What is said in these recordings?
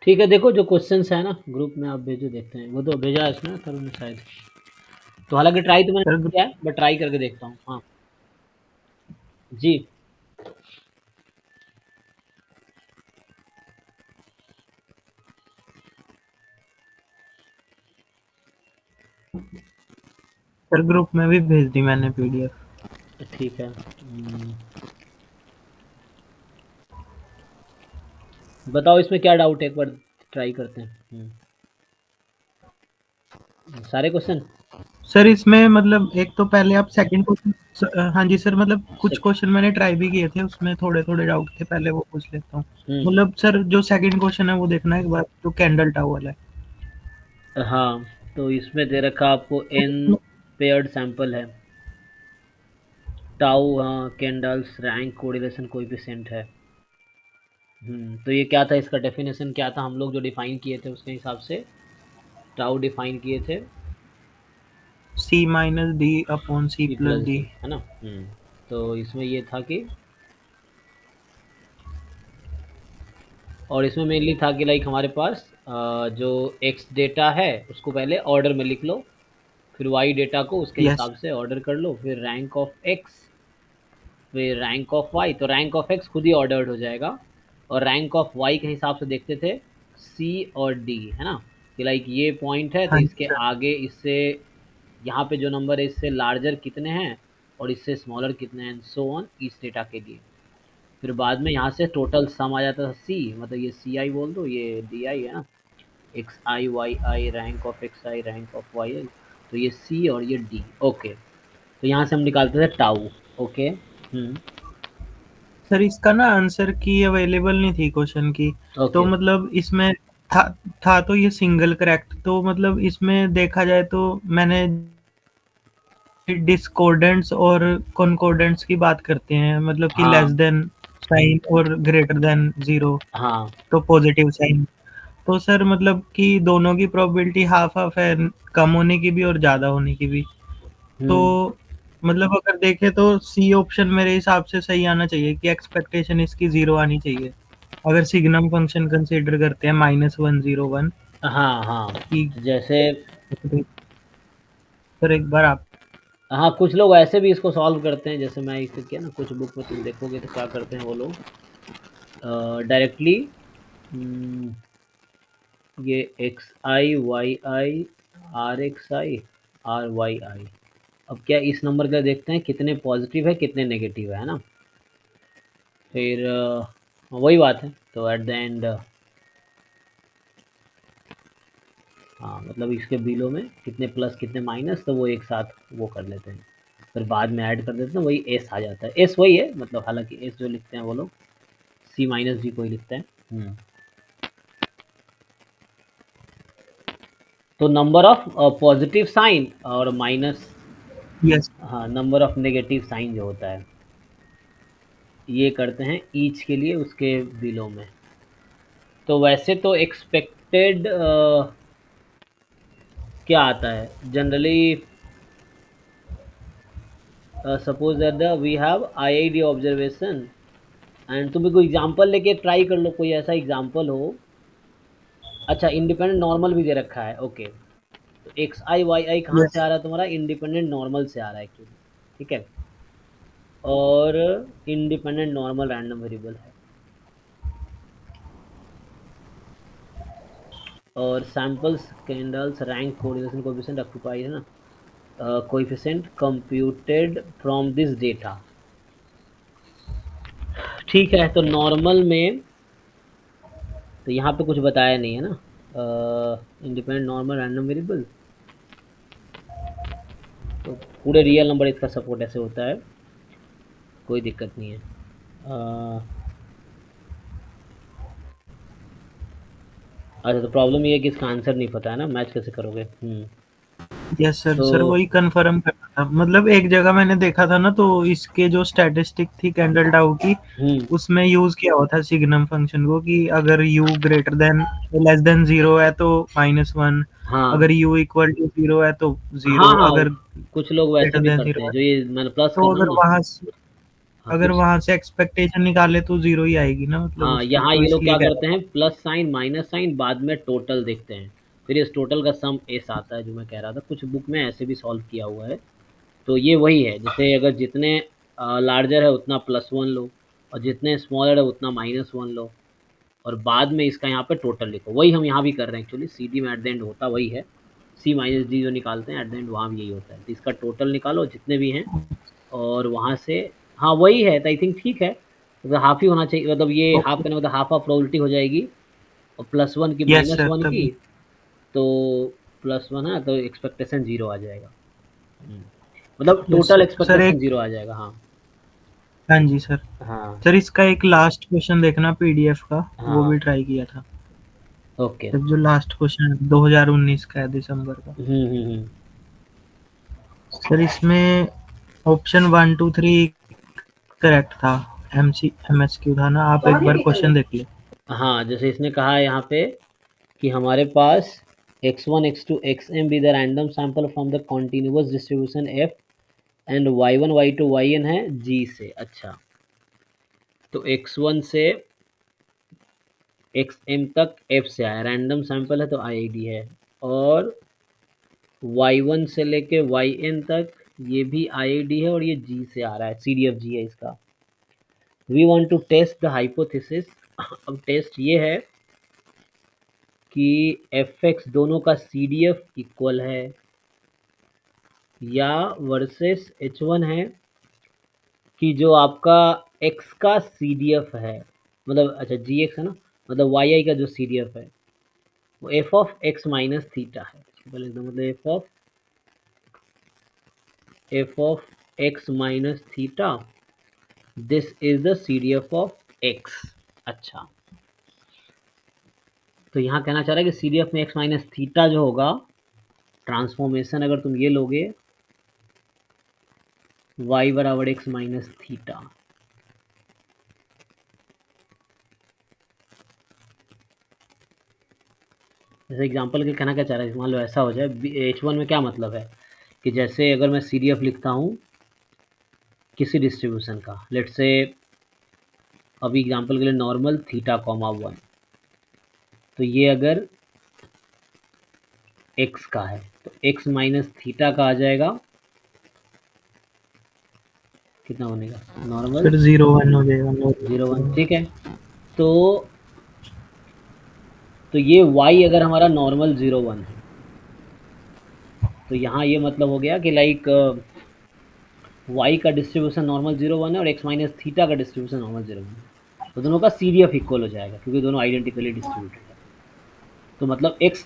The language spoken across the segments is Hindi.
ठीक है, देखो जो क्वेश्चंस है ना ग्रुप में आप भेजो, देखते हैं। वो तो भेजा है इसने सर ने शायद। तो हालांकि ट्राई तो मैंने सर नहीं किया है, बट ट्राई करके देखता हूँ। हाँ जी। सर ग्रुप में भी भेज दी मैंने पीडीएफ। ठीक है। बताओ इसमें क्या डाउट है, एक बार ट्राई करते हैं। सारे क्वेश्चन। सर इसमें मतलब एक तो पहले आप सेकंड क्वेश्चन, हाँ जी सर, मतलब कुछ क्वेश्चन मैंने ट्राई भी किए थे, उसमें थोड़े थोड़े डाउट थे, पहले वो पूछ लेता हूँ। मतलब सर जो सेकंड क्वेश्चन है वो देखना एक बार, जो कैंडल टाउ वाला है। हाँ, तो इसमें दे रखा आपको एन पेयर्ड सैंपल है। टाउ, हाँ, कैंडल्स रैंक कोरिलेशन कोएफिशिएंट है। तो ये क्या था, इसका डेफिनेशन क्या था, हम लोग जो डिफाइन किए थे उसके हिसाब से टाउ डिफाइन किए थे। C minus D upon C C plus plus D. D है ना। तो इसमें ये था कि, और इसमें मेनली था कि लाइक हमारे पास जो एक्स डेटा है उसको पहले ऑर्डर में लिख लो, फिर वाई डेटा को उसके यस। हिसाब से ऑर्डर कर लो, फिर रैंक ऑफ एक्स, फिर रैंक ऑफ वाई। तो रैंक ऑफ एक्स खुद ही ऑर्डर्ड हो जाएगा, और रैंक ऑफ वाई के हिसाब से देखते थे सी और डी, है ना। कि लाइक ये पॉइंट है तो हाँ जी इसके सर। आगे इससे, यहाँ पे जो नंबर है इससे लार्जर कितने हैं और इससे स्मॉलर कितने हैं, सो ऑन इस डेटा के लिए। फिर बाद में यहाँ से टोटल सम आ जाता था सी, मतलब ये सी आई बोल दो, ये डी आई है ना, X I Y I, rank of X I, rank of Y I. तो ये सी और ये डी। ओके, तो यहाँ से हम निकालते थे टाउ। ओके। सर इसका ना आंसर की अवेलेबल नहीं थी क्वेश्चन की। तो ओके। मतलब इसमें था था तो ये सिंगल करेक्ट, तो मतलब इसमें देखा जाए तो मैंने डिस्कोर्डेंट्स और कॉन्कोर्डेंट्स की बात करते हैं, मतलब कि लेस हाँ देन साइन और ग्रेटर देन जीरो, हाँ। तो पॉजिटिव साइन। तो सर मतलब कि दोनों की प्रोबेबिलिटी हाफ हाफ है, कम होने की भी और ज्यादा होने की भी। तो हम्म मतलब अगर देखें तो सी ऑप्शन मेरे हिसाब से सही आना चाहिए, कि एक्सपेक्टेशन इसकी जीरो आनी चाहिए, अगर सिग्नम फंक्शन कंसीडर करते हैं -1 0 1। हाँ हाँ। कि तो जैसे, सर एक बार आप। हाँ, कुछ लोग ऐसे भी इसको सॉल्व करते हैं, जैसे मैं इसे किया ना, कुछ बुक में तुम देखोगे तो क्या करते हैं वो लोग डायरेक्टली ये X I Y I, R X I, R Y I. अब क्या इस नंबर का देखते हैं कितने पॉजिटिव है कितने नेगेटिव है ना। फिर वही बात है, तो एट द एंड, हाँ, मतलब इसके बिलो में कितने प्लस कितने माइनस, तो वो एक साथ वो कर लेते हैं, फिर बाद में ऐड कर देते हैं, वही एस आ जाता है। एस वही है, मतलब हालांकि एस जो लिखते हैं वो लोग सी माइनस डी को ही लिखते हैं। तो नंबर ऑफ पॉजिटिव साइन और माइनस, यस। हाँ, नंबर ऑफ नेगेटिव साइन जो होता है, ये करते हैं ईच के लिए उसके बिलो में। तो वैसे तो एक्सपेक्टेड क्या आता है generally, suppose that we have I I D observation, and तुम कोई एग्जांपल लेके ट्राई कर लो, कोई ऐसा एग्जांपल हो। अच्छा, इंडिपेंडेंट नॉर्मल भी दे रखा है। ओके, तो एक्स आई वाई आई कहाँ से यस। आ रहा है तुम्हारा, इंडिपेंडेंट नॉर्मल से आ रहा है एक्चुअली। ठीक है, और इंडिपेंडेंट नॉर्मल रैंडम वेरिएबल है, और samples candles rank correlation coefficient occupy है ना, coefficient computed from this data. ठीक है, तो नॉर्मल में तो यहाँ पे कुछ बताया नहीं है ना, इंडिपेंडेंट नॉर्मल रैंडम वेरिएबल, तो पूरे रियल नंबर इसका सपोर्ट ऐसे होता है, कोई दिक्कत नहीं है। अच्छा, तो प्रॉब्लम ये है कि इसका आंसर नहीं पता है ना, मैच कैसे करोगे। Yes sir. तो सर वही कंफर्म करना था, मतलब एक जगह मैंने देखा था ना, तो इसके जो स्टैटिस्टिक थी कैंडल टाउ की, हम्म उसमें यूज किया हुआ था सिग्नम फंक्शन को, कि अगर you greater than less than zero है तो -1, हाँ अगर यू इक्वल टू जीरो है तो हाँ जीरो, हाँ, अगर कुछ लोग वैसे ग्रेटर भी देन करते जीरो हैं, है। जो ये मैंने प्लस तो कर रहा हूँ अगर ना। वहां हाँ अगर कुछ। वहां से एक्सपेक्टेशन निकाले तो जीरो ही आएगी ना, मतलब हाँ, उस पे, यहाँ तो ये लोग इसलिए क्या कह करते रहा हैं, प्लस साइन माइनस साइन बाद में टोटल देखते हैं, फिर इस टोटल का सम एस आता है, जो मैं कह रहा था कुछ बुक में ऐसे भी सॉल्व किया हुआ है। तो ये वही है, जैसे अगर जितने लार्जर है उतना +1 लो, और जितने स्मॉलर है उतना -1 लो, और बाद में इसका यहाँ पे टोटल लिखो। वही हम यहाँ भी कर रहे हैं एक्चुअली, सी डी में एट द एंड होता वही है, सी माइनस डी जो निकालते हैं एट द एंड वहाँ भी यही होता है। तो इसका टोटल निकालो जितने भी हैं, और वहाँ से, हाँ वही है, तो आई थिंक ठीक है, मतलब हाफ ही होना चाहिए, मतलब ये है। Half okay. करने मतलब हाफ ऑफ प्रोबेबिलिटी हो जाएगी, और +1 की यस माइनस सर, वन की, तभी। तो +1 है तो एक्सपेक्टेशन जीरो आ जाएगा। मतलब यस टोटल सर, एक्सपेक्टेशन एक। जीरो आ जाएगा, हाँ। हाँ जी सर। हाँ सर इसका एक लास्ट क्वेश्चन देखना पीडीएफ का, वो हाँ। भी ट्राई किया था। ओके। जब जो लास्ट क्वेश्चन 2019 का है, दिसंबर का। हम्म। सर इसमें ऑप्शन 1 2 3 करेक्ट था। एमएसक्यू था ना, आप एक बार क्वेश्चन देख लीजिए। हाँ, जैसे इसने कहा है यहाँ पे कि हमारे पास x1 x2 xm be the random sample from the continuous distribution f and y1 y2 yn है g से। अच्छा, तो x1 से xm तक f से आया, रैंडम सैंपल है तो आईआईडी है, और y1 से लेके yn तक ये भी आईआईडी है, और ये g से आ रहा है, cdfg है इसका। We want to test the hypothesis. अब टेस्ट ये है कि एफ एक्स दोनों का सी डी एफ इक्वल है, या वर्सेस एच वन है कि जो आपका एक्स का सी डी एफ है, मतलब अच्छा जी एक्स है ना, मतलब वाई आई का जो सी डी एफ है वो F of X minus theta है। पहले एकदम मतलब F of X minus theta, this is the C D F of X. अच्छा, तो यहाँ कहना चाह रहा है कि सी डी एफ में एक्स माइनस थीटा जो होगा, ट्रांसफॉर्मेशन अगर तुम ये लोगे y बराबर एक्स माइनस थीटा, जैसे एग्जांपल के कहना क्या चाह रहा है, मान लो ऐसा हो जाए, एच वन में क्या मतलब है कि जैसे अगर मैं सी डी एफ लिखता हूँ किसी डिस्ट्रीब्यूशन का, लेट से अभी एग्जांपल के लिए नॉर्मल थीटा कॉमा 1, तो ये अगर एक्स का है तो एक्स माइनस थीटा का आ जाएगा, कितना बनेगा नॉर्मल, फिर 0 1 हो जाएगा, 0 1, ठीक है। तो ये y अगर हमारा नॉर्मल 0 1 है, तो यहाँ ये मतलब हो गया कि लाइक y का डिस्ट्रीब्यूशन नॉर्मल 0 1 है, और x माइनस थीटा का डिस्ट्रीब्यूशन नॉर्मल 0 1 है, तो दोनों का सी डी एफ इक्वल हो जाएगा क्योंकि दोनों आइडेंटिकली डिस्ट्रीब्यूटेड है। तो मतलब x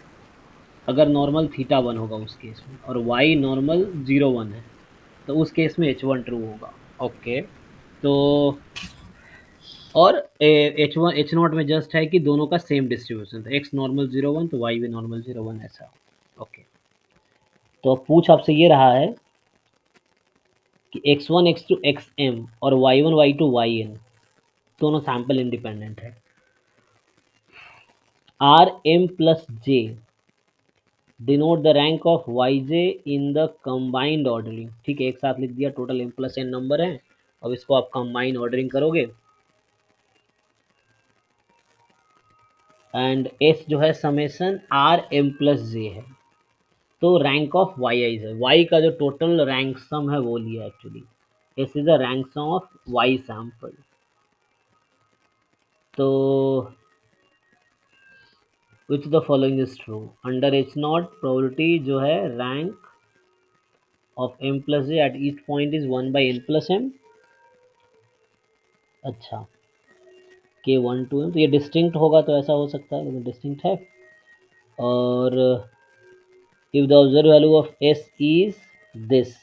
अगर नॉर्मल थीटा 1 होगा उस केस में, और y नॉर्मल 0 1 है, तो उस केस में एच वन ट्रू होगा। ओके, तो और एच वन एच नॉट में जस्ट है कि दोनों का सेम डिस्ट्रीब्यूशन, तो एक्स नॉर्मल 0 1 तो वाई भी नॉर्मल 0 1, ऐसा। ओके, तो अब पूछ आपसे ये रहा है कि x1 x2 xm और y1 y2 yn दोनों सैंपल इंडिपेंडेंट है, R M plus J denote the rank of Y J in the combined ordering. ठीक है, एक साथ लिख दिया, total M plus N number है, अब इसको आप कंबाइंड ऑर्डरिंग करोगे, एंड एस जो है summation R M plus J है, तो रैंक ऑफ वाई आई है, वाई का जो टोटल रैंक सम है वो लिया actually, S is the rank sum of Y sample. तो which the following is true, under H not probability जो है rank of M plus J at each point is 1/n+m। अच्छा, के 1 to m, तो ये डिस्टिंक्ट होगा तो ऐसा हो सकता है, लेकिन डिस्टिंक्ट है। और if the observe value of S is this,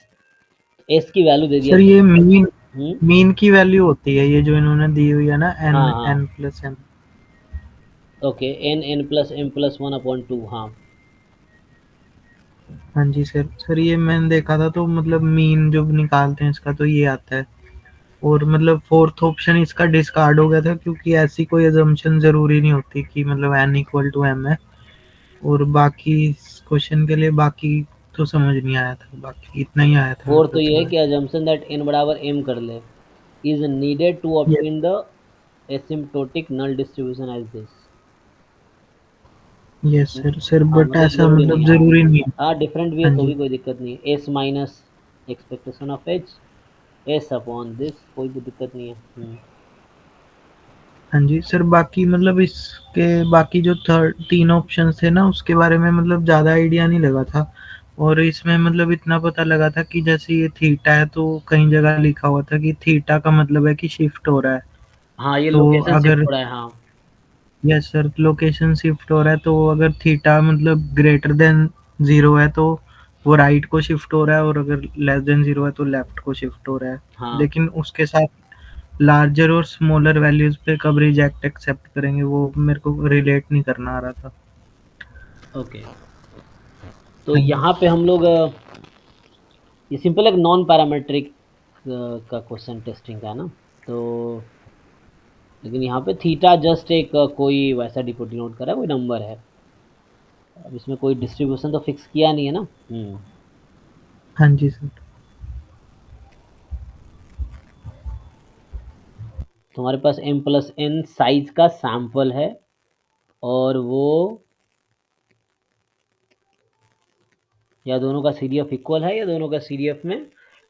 S की वैल्यू दे दिया सर ये मीन हम्म, मीन की वैल्यू होती है, ये जो इन्होंने दी हुई है ना, एन हाँ हाँ, N plus N. Okay, n+m+1/2, हाँ। हाँ जी सर। सर ये मैंने देखा था, तो मतलब मीन जब निकालते हैं इसका तो ये आता है। और मतलब फोर्थ ऑप्शन इसका डिस्कार्ड हो गया था, क्योंकि ऐसी कोई अजम्पशन जरूरी नहीं होती कि मतलब एन इक्वल टू एम है। और बाकी क्वेश्चन के लिए बाकी तो समझ नहीं आया था, बाकी इतना ही आया था फोर तो मतलब ये है समझ। कि अजम्पशन दैट n बराबर m कर ले, is needed to yes obtain the asymptotic null distribution as this. Yes sir sir हाँ बट मतलब ऐसा जरूरी नहीं मतलब है, हाँ। जरूरी नहीं है। हाँ डिफरेंट भी है हाँ तो जी। भी कोई दिक्कत नहीं है, S minus expectation of H S upon this, कोई भी दिक्कत नहीं है। हाँ जी सर, बाकी मतलब इसके बाकी जो थर्ड तीन ऑप्शन थे ना उसके बारे में मतलब ज़्यादा आइडिया नहीं लगा था। और इसमें मतलब इतना पता लगा था कि जैसे ये थीटा है तो कई जगह लिखा हुआ था कि थीटा का मतलब है कि शिफ्ट हो रहा है। हाँ ये तो लोकेशन शिफ्ट अगर हो रहा है, हाँ। यस सर लोकेशन शिफ्ट हो रहा है तो अगर थीटा मतलब ग्रेटर देन जीरो है तो वो राइट को शिफ्ट हो रहा है, और अगर लेस देन जीरो है तो लेफ्ट को शिफ्ट हो रहा है। हाँ लेकिन उसके साथ लार्जर और स्मॉलर वैल्यूज पे कब रिजेक्ट एक्सेप्ट करेंगे वो मेरे को रिलेट नहीं करना आ रहा था। ओके। तो हाँ जी। यहाँ पे हम लोग ये सिंपल एक नॉन पैरामेट्रिक का क्वेश्चन टेस्टिंग का है ना। तो लेकिन यहाँ पे थीटा जस्ट एक कोई वैसा डिनोट कर रहा है, कोई नंबर है। अब इसमें कोई डिस्ट्रीब्यूशन तो फिक्स किया नहीं है ना। हाँ जी सर। तुम्हारे पास m प्लस एन साइज का सैंपल है, और वो या दोनों का सीडीएफ इक्वल है, या दोनों का सीडीएफ में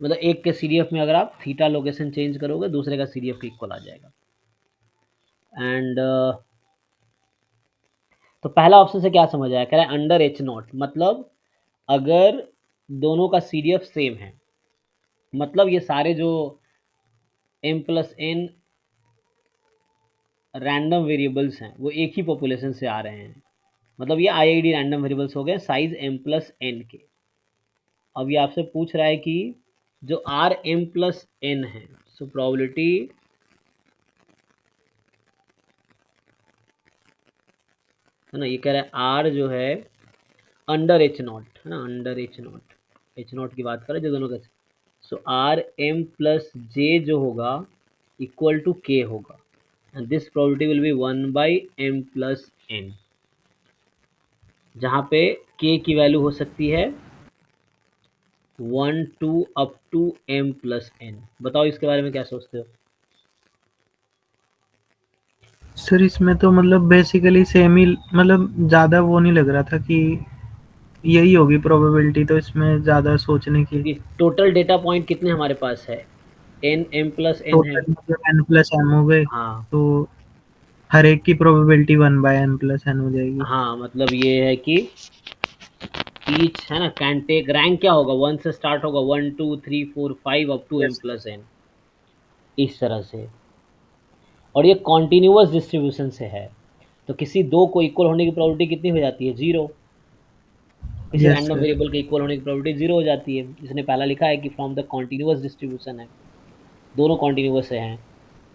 मतलब एक के सीडीएफ में अगर आप थीटा लोकेशन चेंज करोगे दूसरे का सीडीएफ इक्वल आ जाएगा। एंड तो पहला ऑप्शन से क्या समझ आया, कह रहा है अंडर एच नॉट, मतलब अगर दोनों का सीडीएफ सेम है, मतलब ये सारे जो m plus N random variables हैं वो एक ही पॉपुलेशन से आ रहे हैं, मतलब ये आईआईडी रैंडम वेरिएबल्स हो गए साइज m प्लस एन के। अब ये आपसे पूछ रहा है कि जो आर m प्लस एन है, सो प्रोबेबिलिटी है ना, ये कह रहा है आर जो है अंडर एच नॉट है ना, अंडर एच नॉट की बात करें जो दोनों का, so R m plus J जो होगा इक्वल टू के होगा, and this probability will be 1/m plus N, जहाँ पे k की वैल्यू हो सकती है 1 to up to m plus N. बताओ इसके बारे में क्या सोचते हो। सर इसमें तो मतलब बेसिकली सेम ही मतलब ज़्यादा वो नहीं लग रहा था कि यही होगी प्रोबेबिलिटी, तो इसमें ज़्यादा सोचने की। क्योंकि टोटल डेटा पॉइंट कितने हमारे पास है, एन m प्लस एन है। टोटल मतलब एन प्लस एम हो गए, हाँ तो हर एक की probability one by N plus N हो जाएगी। हाँ, मतलब ये है कि ईच है ना कैन टेक रैंक क्या होगा, वन से स्टार्ट होगा, 1 2 3 4 5 up to m yes plus N, इस तरह से। और ये कॉन्टिन्यूअस डिस्ट्रीब्यूशन से है, तो किसी दो को इक्वल होने की प्रोबेबिलिटी कितनी हो जाती है, जीरो। किसी यस रैंडम सर। वेरिएबल के इक्वल होने की प्रोबेबिलिटी जीरो हो जाती है। इसने पहला लिखा है कि फ्रॉम द कॉन्टिन्यूअस डिस्ट्रीब्यूशन है, दोनों कॉन्टिन्यूअस हैं।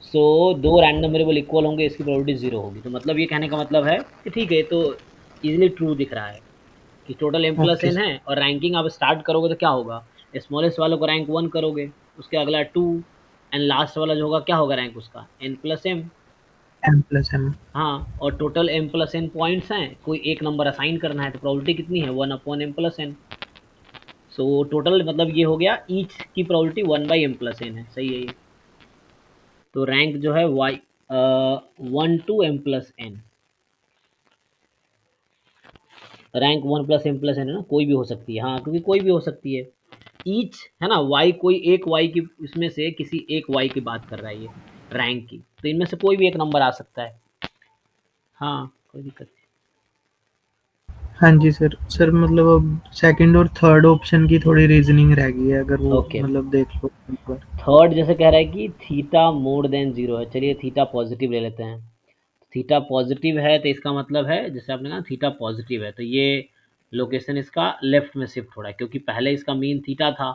सो दो रैंडम वेरिएबल इक्वल होंगे, इसकी प्रोबेबिलिटी जीरो होगी। तो मतलब ये कहने का मतलब है कि ठीक है, तो इजीली ट्रू दिख रहा है कि total m plus okay N sir. है, और रैंकिंग आप स्टार्ट करोगे तो क्या होगा, स्मॉलेस्ट वालों को रैंक वन करोगे, उसके अगला टू, एंड लास्ट वाला जो होगा क्या होगा रैंक उसका n plus M. M plus M. हाँ, और total m plus N points हैं, कोई एक नंबर असाइन करना है, तो प्रोबेबिलिटी कितनी है, 1/m+n। सो टोटल मतलब ये हो गया ईच की प्रोबेबिलिटी 1/m+n है, सही है ये। तो रैंक जो है y 1 to m+n, rank 1+m+n है ना, कोई भी हो सकती है, हाँ क्योंकि कोई भी हो सकती है। ईच है ना, y कोई एक y की, इसमें से किसी एक y की बात कर रहा है ये रैंक की, तो इनमें से कोई भी एक नंबर आ सकता है। हाँ कोई दिक्कत नहीं। हाँ जी सर। सर मतलब अब सेकंड और थर्ड ऑप्शन की थोड़ी रीजनिंग रह गई है, अगर वो ओके, मतलब देख लो एक बार। थर्ड जैसे कह रहा है कि थीटा मोर देन जीरो है, चलिए थीटा पॉजिटिव ले लेते हैं। थीटा पॉजिटिव है तो इसका मतलब है, जैसे आपने कहा थीटा पॉजिटिव है, तो ये लोकेशन इसका लेफ्ट में शिफ्ट हो रहा है, क्योंकि पहले इसका मीन थीटा था,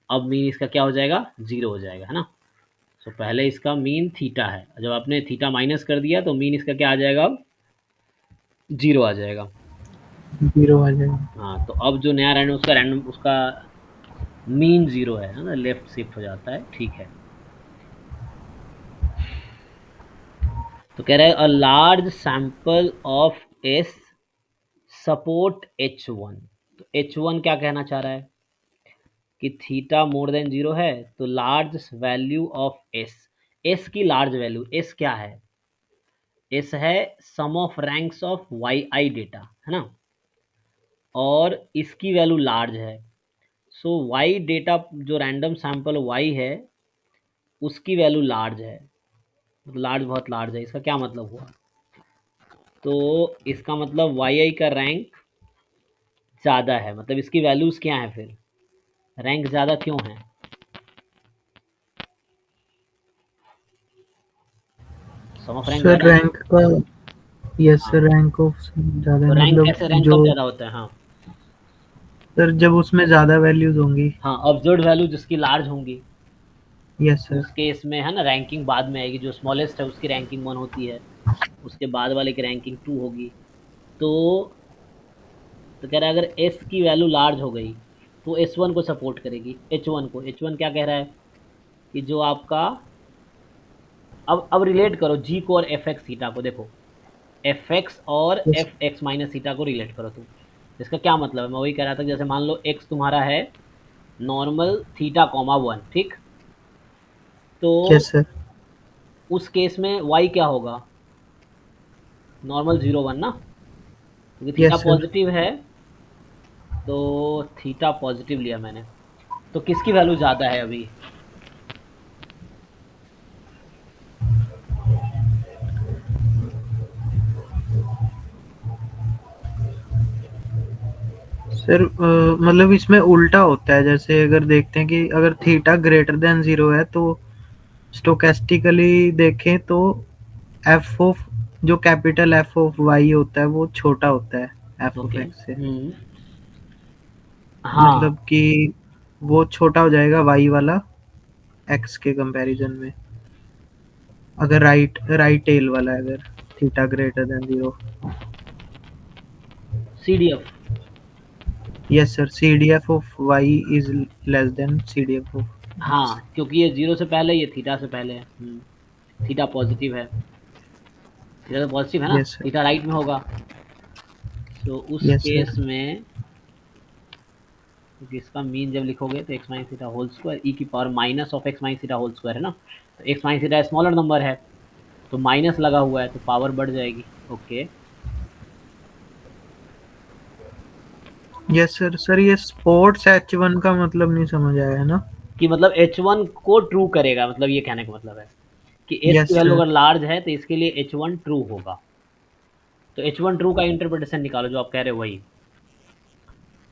अब मीन इसका क्या हो जाएगा, जीरो हो जाएगा, है ना। तो पहले इसका मीन थीटा है, जब आपने थीटा माइनस कर दिया तो मीन इसका क्या आ जाएगा, अब जीरो आ जाएगा। जीरो आ जाएगा। हाँ, तो अब जो नया रैंडम उसका मीन जीरो है ना, लेफ्ट शिफ्ट हो जाता है, ठीक है। तो कह रहा है a large sample of S support H1। तो H1 क्या कहना चाह रहा है कि थीटा मोर देन 0 है तो large value of S, S की लार्ज वैल्यू, एस क्या है, एस है sum of ranks of Y I data, है ना, और इसकी वैल्यू लार्ज है। सो वाई डेटा जो रैंडम सैंपल वाई है उसकी वैल्यू लार्ज है, लार्ज बहुत लार्ज है। इसका क्या मतलब हुआ, तो इसका मतलब वाई आई का रैंक ज़्यादा है, मतलब इसकी वैल्यूज़ क्या है, फिर रैंक ज़्यादा क्यों है, सम ऑफ रैंक सर ज़्यादा है ना। रैंक का, यस हाँ, सर, रैंक ऑफ ज़्यादा तो है, रैंक मतलब कैसे, रैंक जो कब ज़्यादा होता है, हाँ। सर जब उसमें ज़्यादा वैल्यूज़ होंगी। हाँ, ऑब्जर्व्ड वैल्यू जिसकी लार्ज होंगी यस सर। उस केस में, है ना, रैंकिंग बाद में आएगी, जो स्मॉलेस्ट है उसकी रैंकिंग 1 होती है, उसके बाद वाले की रैंकिंग 2 होगी। तो कह रहा है अगर एस की वैल्यू लार्ज हो गई तो एस वन को सपोर्ट करेगी, एच वन को, एच वन क्या कह रहा है कि जो आपका, अब रिलेट करो जी को और एफ एक्स थीटा को, देखो एफ एक्स और yes F X minus theta को रिलेट करो तुम। इसका क्या मतलब है, मैं वही कह रहा था, जैसे मान लो एक्स तुम्हारा है नॉर्मल थीटा कॉमा 1, ठीक, तो यस सर। उस केस में वाई क्या होगा, नॉर्मल 0 1 ना, क्योंकि थीटा यस सर। पॉजिटिव है, तो थीटा पॉजिटिव लिया मैंने, तो किसकी वैल्यू ज़्यादा है अभी, सर मतलब इसमें उल्टा होता है, जैसे अगर देखते हैं कि अगर थीटा ग्रेटर देन 0 है तो स्टोकेस्टिकली देखें तो एफ ऑफ, जो कैपिटल एफ ऑफ वाई होता है वो छोटा होता है एफ ऑफ ओके, एक्स से। हाँ, मतलब कि वो छोटा हो जाएगा वाई वाला एक्स के कंपैरिजन में, अगर राइट राइट टेल वाला है, अगर theta greater than 0। C D F, yes sir, C D F of Y is less than C D F of X. हाँ, क्योंकि ये 0 से पहले, ये थीटा से पहले है, थीटा पॉजिटिव है, थीटा तो पॉजिटिव है ना, यस सर। थीटा राइट में होगा, तो उस यस केस सर। में, क्योंकि इसका मीन जब लिखोगे तो X minus theta whole square E की power minus of X minus theta whole square, है ना, तो X minus theta smaller number है, तो माइनस लगा हुआ है तो पावर बढ़ जाएगी, ओके। Yes sir. सर ये स्पोर्ट्स एच वन का मतलब नहीं समझ आया है ना। कि मतलब एच वन को ट्रू करेगा, मतलब ये कहने का मतलब है कि एस की यस वैल्यू सर। अगर लार्ज है तो इसके लिए एच वन ट्रू होगा, तो एच वन ट्रू का इंटरप्रिटेशन निकालो जो आप कह रहे हो वही।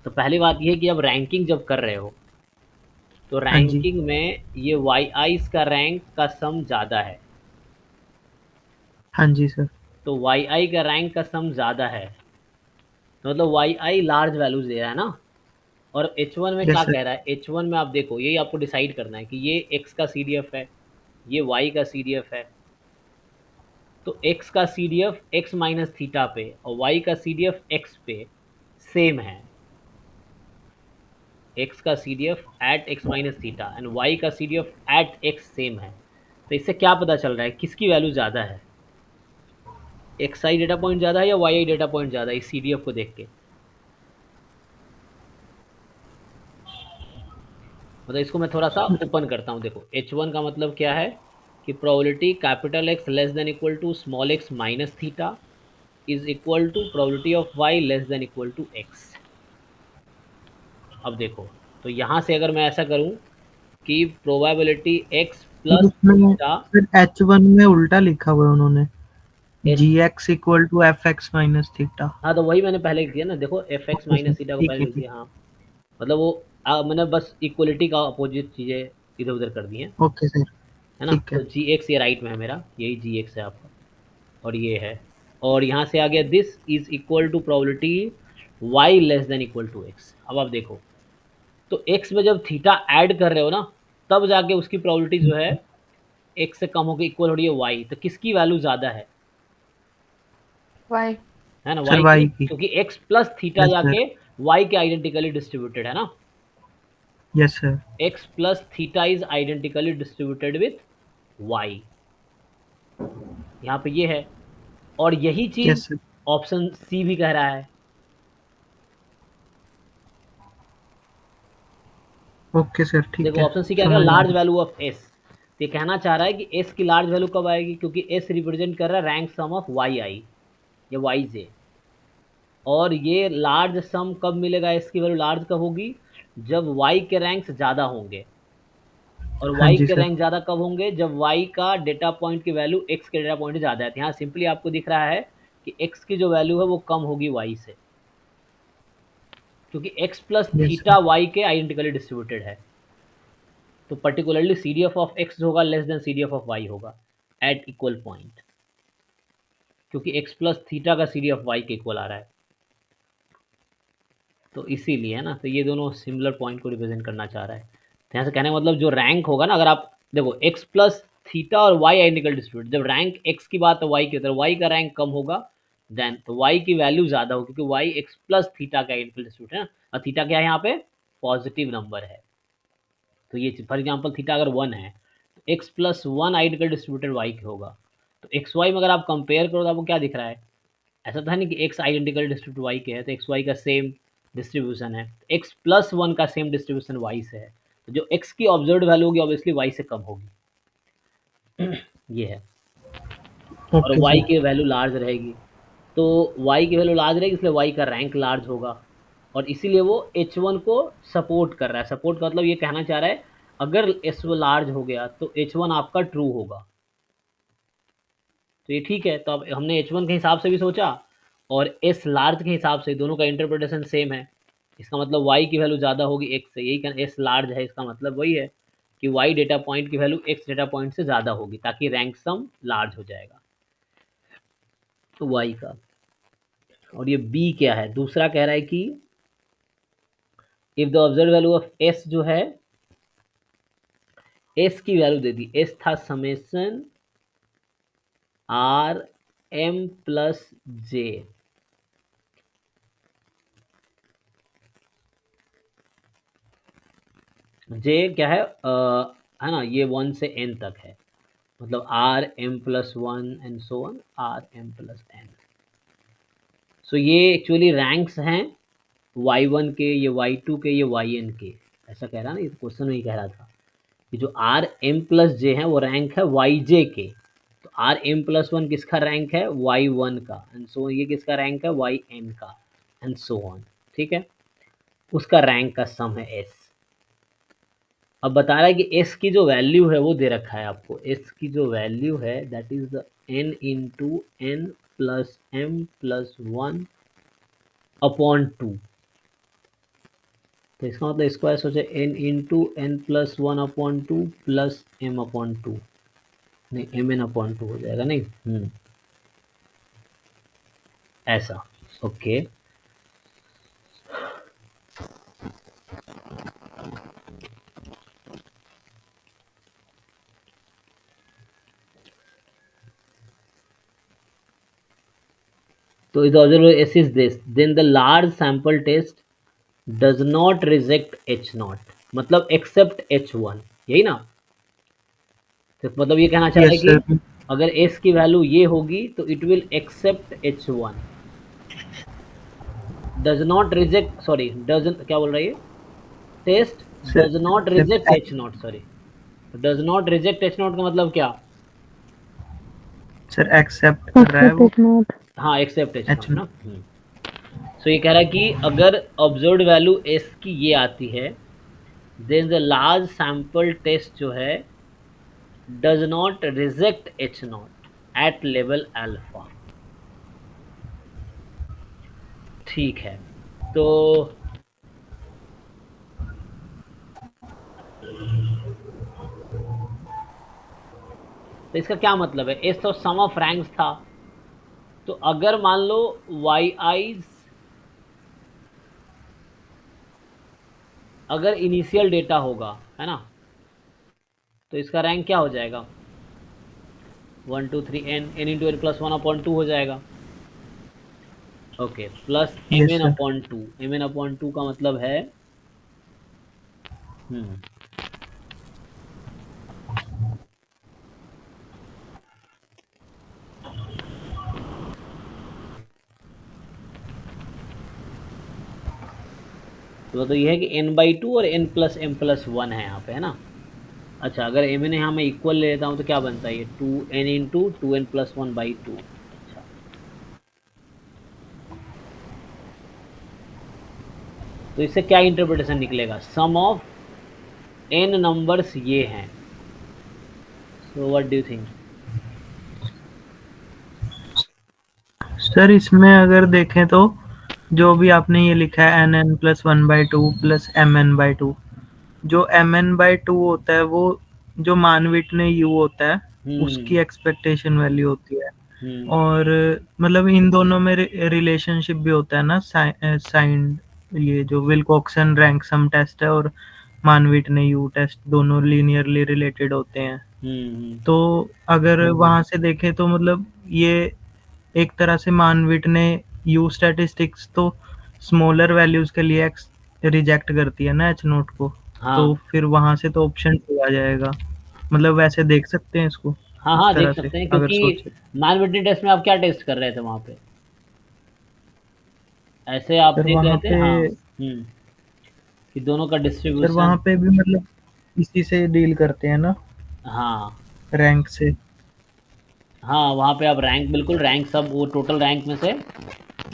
तो पहली बात ये है कि अब रैंकिंग जब कर रहे हो तो हाँ जी। रैंकिंग में ये वाई आईज का रैंक का सम ज़्यादा है, हाँ जी सर। तो वाई आई का रैंक का सम ज़्यादा है, तो मतलब वाई आई लार्ज वैल्यूज दे रहा है ना। और एच वन में क्या यस सर। कह रहा है, एच वन में आप देखो यही आपको डिसाइड करना है कि ये एक्स का सी डी एफ है, ये वाई का सी डी एफ है, तो एक्स का C D F X minus theta पे और वाई का सी डी एफ एक्स पे सेम है, एक्स का C D F at X minus theta and Y का C D F at X same है, तो इससे क्या पता चल रहा है किसकी वैल्यू ज़्यादा है, एक्स आई डेटा पॉइंट ज़्यादा है या वाई आई डेटा पॉइंट ज़्यादा है, इस सी डी एफ को देख के। मतलब इसको मैं थोड़ा सा ओपन करता हूँ, देखो एच वन का मतलब क्या है कि probability capital X less than equal to small X minus theta is equal to probability of Y less than equal to X. अब देखो, तो यहाँ से अगर मैं ऐसा करूँ कि प्रोबेबिलिटी एक्स फिर प्लस उसमें थीटा, फिर एच वन में उल्टा लिखा हुआ है उन्होंने, H, G X equal to F X minus theta. हाँ तो वही मैंने पहले किया ना, देखो F X okay sir, minus theta को ठीक पहले है लिख ठीक। दिया, हाँ, मतलब वो मैंने बस इक्वलिटी का अपोजिट चीज़ें इधर उधर कर दी हैं, ओके सर, है ना, ठीक है। तो जी एक्स ये राइट में है मेरा, यही जी एक्स है आपका, और ये है, और यहाँ से आ गया this is equal to probability Y less than equal to X. अब आप देखो, तो एक्स में जब थीटा ऐड कर रहे हो ना तब जाके उसकी प्रोबेबिलिटी जो है एक्स से कम होकर इक्वल हो रही है वाई, तो किसकी वैल्यू ज़्यादा वाई। है ना, सर वाई की, वाई की। क्योंकि X plus theta yes sir. जाके वाई के आइडेंटिकली डिस्ट्रीब्यूटेड है ना, yes sir. X plus theta is identically distributed with Y, यहाँ पे ये है, और यही चीज यस सर। ऑप्शन सी भी कह रहा है, ओके सर, ठीक देखो है, ऑप्शन सी क्या है, समझ लार्ज गया। Value of S. तो ये कहना चाह रहा है कि एस की लार्ज वैल्यू कब आएगी, क्योंकि एस रिप्रेजेंट कर रहा है रैंक सम ऑफ वाई आई या वाई जे। और ये लार्ज सम कब मिलेगा, एस की वैल्यू लार्ज कब होगी, जब वाई के रैंक्स ज़्यादा होंगे। और हाँ वाई जी के सर। रैंक ज़्यादा कब होंगे, जब वाई का डेटा पॉइंट की वैल्यू एक्स के डेटा पॉइंट से ज़्यादा है। तो यहाँ सिंपली आपको दिख रहा है कि एक्स की जो वैल्यू है वो कम होगी वाई से, क्योंकि X plus yes sir. Theta Y के आइडेंटिकली डिस्ट्रीब्यूटेड है। तो particularly C D F of X होगा less than C D F of Y होगा एट इक्वल पॉइंट, क्योंकि एक्स प्लस थीटा का सी डी एफ वाई के इक्वल आ रहा है। तो इसीलिए है ना, तो ये दोनों सिमिलर पॉइंट को रिप्रेजेंट करना चाह रहा है। तो यहाँ से कहने का मतलब जो रैंक होगा ना, अगर आप देखो एक्स प्लस थीटा और वाई आइडेंटिकल डिस्ट्रीब्यूट, जब रैंक एक्स की बात है वाई की तरह, वाई का रैंक कम होगा देन तो वाई की वैल्यू ज़्यादा होगी, क्योंकि वाई एक्स प्लस थीटा का आइडेंटिकल डिस्ट्रीब्यूट है ना, और थीटा क्या है यहाँ पे, पॉजिटिव नंबर है। तो ये फॉर एग्जाम्पल थीटा अगर 1 है तो X plus one identical distributed Y के होगा। तो एक्स वाई में अगर आप कंपेयर करो तो आपको क्या दिख रहा है, ऐसा तो है नहीं कि एक्स आइडेंटिकल डिस्ट्रीब्यूट वाई के है तो एक्स वाई का सेम डिस्ट्रीब्यूशन है, एक्स प्लस वन का सेम डिस्ट्रीब्यूशन वाई से है। तो जो एक्स की ऑब्जर्व वैल्यू होगी ऑब्वियसली वाई से कम होगी। ये है। और ओके वाई सर। की वैल्यू लार्ज रहेगी, तो वाई की वैल्यू लार्ज रहेगी इसलिए वाई का रैंक लार्ज होगा। और इसीलिए वो एच वन को सपोर्ट कर रहा है। सपोर्ट का मतलब ये कहना चाह रहा है अगर एस वो लार्ज हो गया तो एच वन आपका ट्रू होगा। तो ये ठीक है। तो अब हमने एच वन के हिसाब से भी सोचा और एस लार्ज के हिसाब से, दोनों का इंटरप्रिटेशन सेम है। इसका मतलब वाई की वैल्यू ज़्यादा होगी एक्स से, यही कहना एस लार्ज है, इसका मतलब वही है कि वाई डेटा पॉइंट की वैल्यू एक्स डेटा पॉइंट से ज़्यादा होगी, ताकि रैंक सम लार्ज हो जाएगा तो वाई का। और ये बी क्या है, दूसरा कह रहा है कि if the observe value of S जो है, एस की वैल्यू दे दी, एस था समेसन आर एम प्लस जे। जे क्या है ना, ये 1 से n तक है, मतलब R M plus one and so one R M plus N. So ये एक्चुअली रैंक्स हैं वाई वन के, ये वाई टू के, ये वाई एन के। ऐसा कह रहा ना, ये क्वेश्चन में ही कह रहा था कि जो आर एम प्लस जे है वो रैंक है वाई जे के। तो आर एम प्लस वन किसका रैंक है, वाई वन का, एंड सो ये किसका रैंक है, वाई एन का, एंड सो ऑन। ठीक है, उसका रैंक का सम है एस। अब बता रहा है कि एस की जो वैल्यू है वो दे रखा है आपको, एस की जो वैल्यू है that is the N into N plus M plus one upon two. तो इसका मतलब इसको ऐसा सोचे, N into N plus one upon two plus M upon two, नहीं एम एन अपॉन टू हो जाएगा, नहीं ऐसा। ओके, तो is observe S is this then the large sample test does not reject H naught, मतलब एक्सेप्ट एच वन, यही ना। तो मतलब ये कहना चाह रहा है यस सर। कि अगर एस की वैल्यू ये होगी तो it will accept H one, does not reject, sorry does क्या बोल रहा है ये, test sir does not reject H naught, sorry does not reject H naught का मतलब क्या, सर एक्सेप्ट कर रहा है वो एक्सेप्ट इट नॉट। हाँ एक्सेप्ट एच एच। नॉट ना। सो ये कह रहा है कि अगर ऑब्जर्व्ड वैल्यू एस की ये आती है then the large sample test जो है does not reject H naught at level alpha. ठीक है, तो इसका क्या मतलब है, एस तो सम ऑफ रैंक्स था। तो अगर मान लो वाई आईज, अगर इनिशियल डेटा होगा है ना, तो इसका रैंक क्या हो जाएगा, 1 2 3 n n into n plus 1 upon 2 हो जाएगा। Okay, plus M yes N sir. Upon two, M N upon two का मतलब है हम्म तो ये है कि n/2 और n+m+1 है यहाँ पे, है ना। अच्छा, अगर m n यहाँ मैं इक्वल ले लेता हूँ तो क्या बनता है, ये 2n इंटू 2n+1/2। अच्छा, तो इससे क्या इंटरप्रिटेशन निकलेगा, सम ऑफ n नंबर्स ये हैं। So what do you think? Sir इसमें अगर देखें तो जो भी आपने ये लिखा है n+1/2 प्लस mn/2, जो mn/2 होता है वो जो मानविट ने u होता है हम्म। उसकी एक्सपेक्टेशन वैल्यू होती है। हम्म। और मतलब इन दोनों में रिलेशनशिप भी होता है ना, साइंड, ये जो विल्कोक्सन रैंकसम टेस्ट है और मानविट ने यू टेस्ट, दोनों लीनियरली रिलेटेड होते हैं। हम्म। तो अगर वहां से देखें तो मतलब ये एक तरह से मानविट ने यू स्टैटिस्टिक्स तो स्मॉलर वैल्यूज के लिए रिजेक्ट करती है ना एच नोट को। तो हाँ फिर वहां से तो ऑप्शन टू आ जाएगा। मतलब वैसे देख सकते हैं इसको हाँ इस हाँ, तरह देख से सकते हैं, अगर क्योंकि सोचे। मान विटनी टेस्ट में आप क्या टेस्ट कर रहे थे वहां पे, ऐसे आप सर देख रहे वहाँ थे, पे हाँ। कि दोनों का सर वहाँ डिस्ट्रीब्यूशन। पे भी मतलब इसी से डील करते हैं ना, हाँ रैंक से। हाँ, वहाँ पे आप रैंक, बिल्कुल रैंक, सब वो टोटल रैंक में से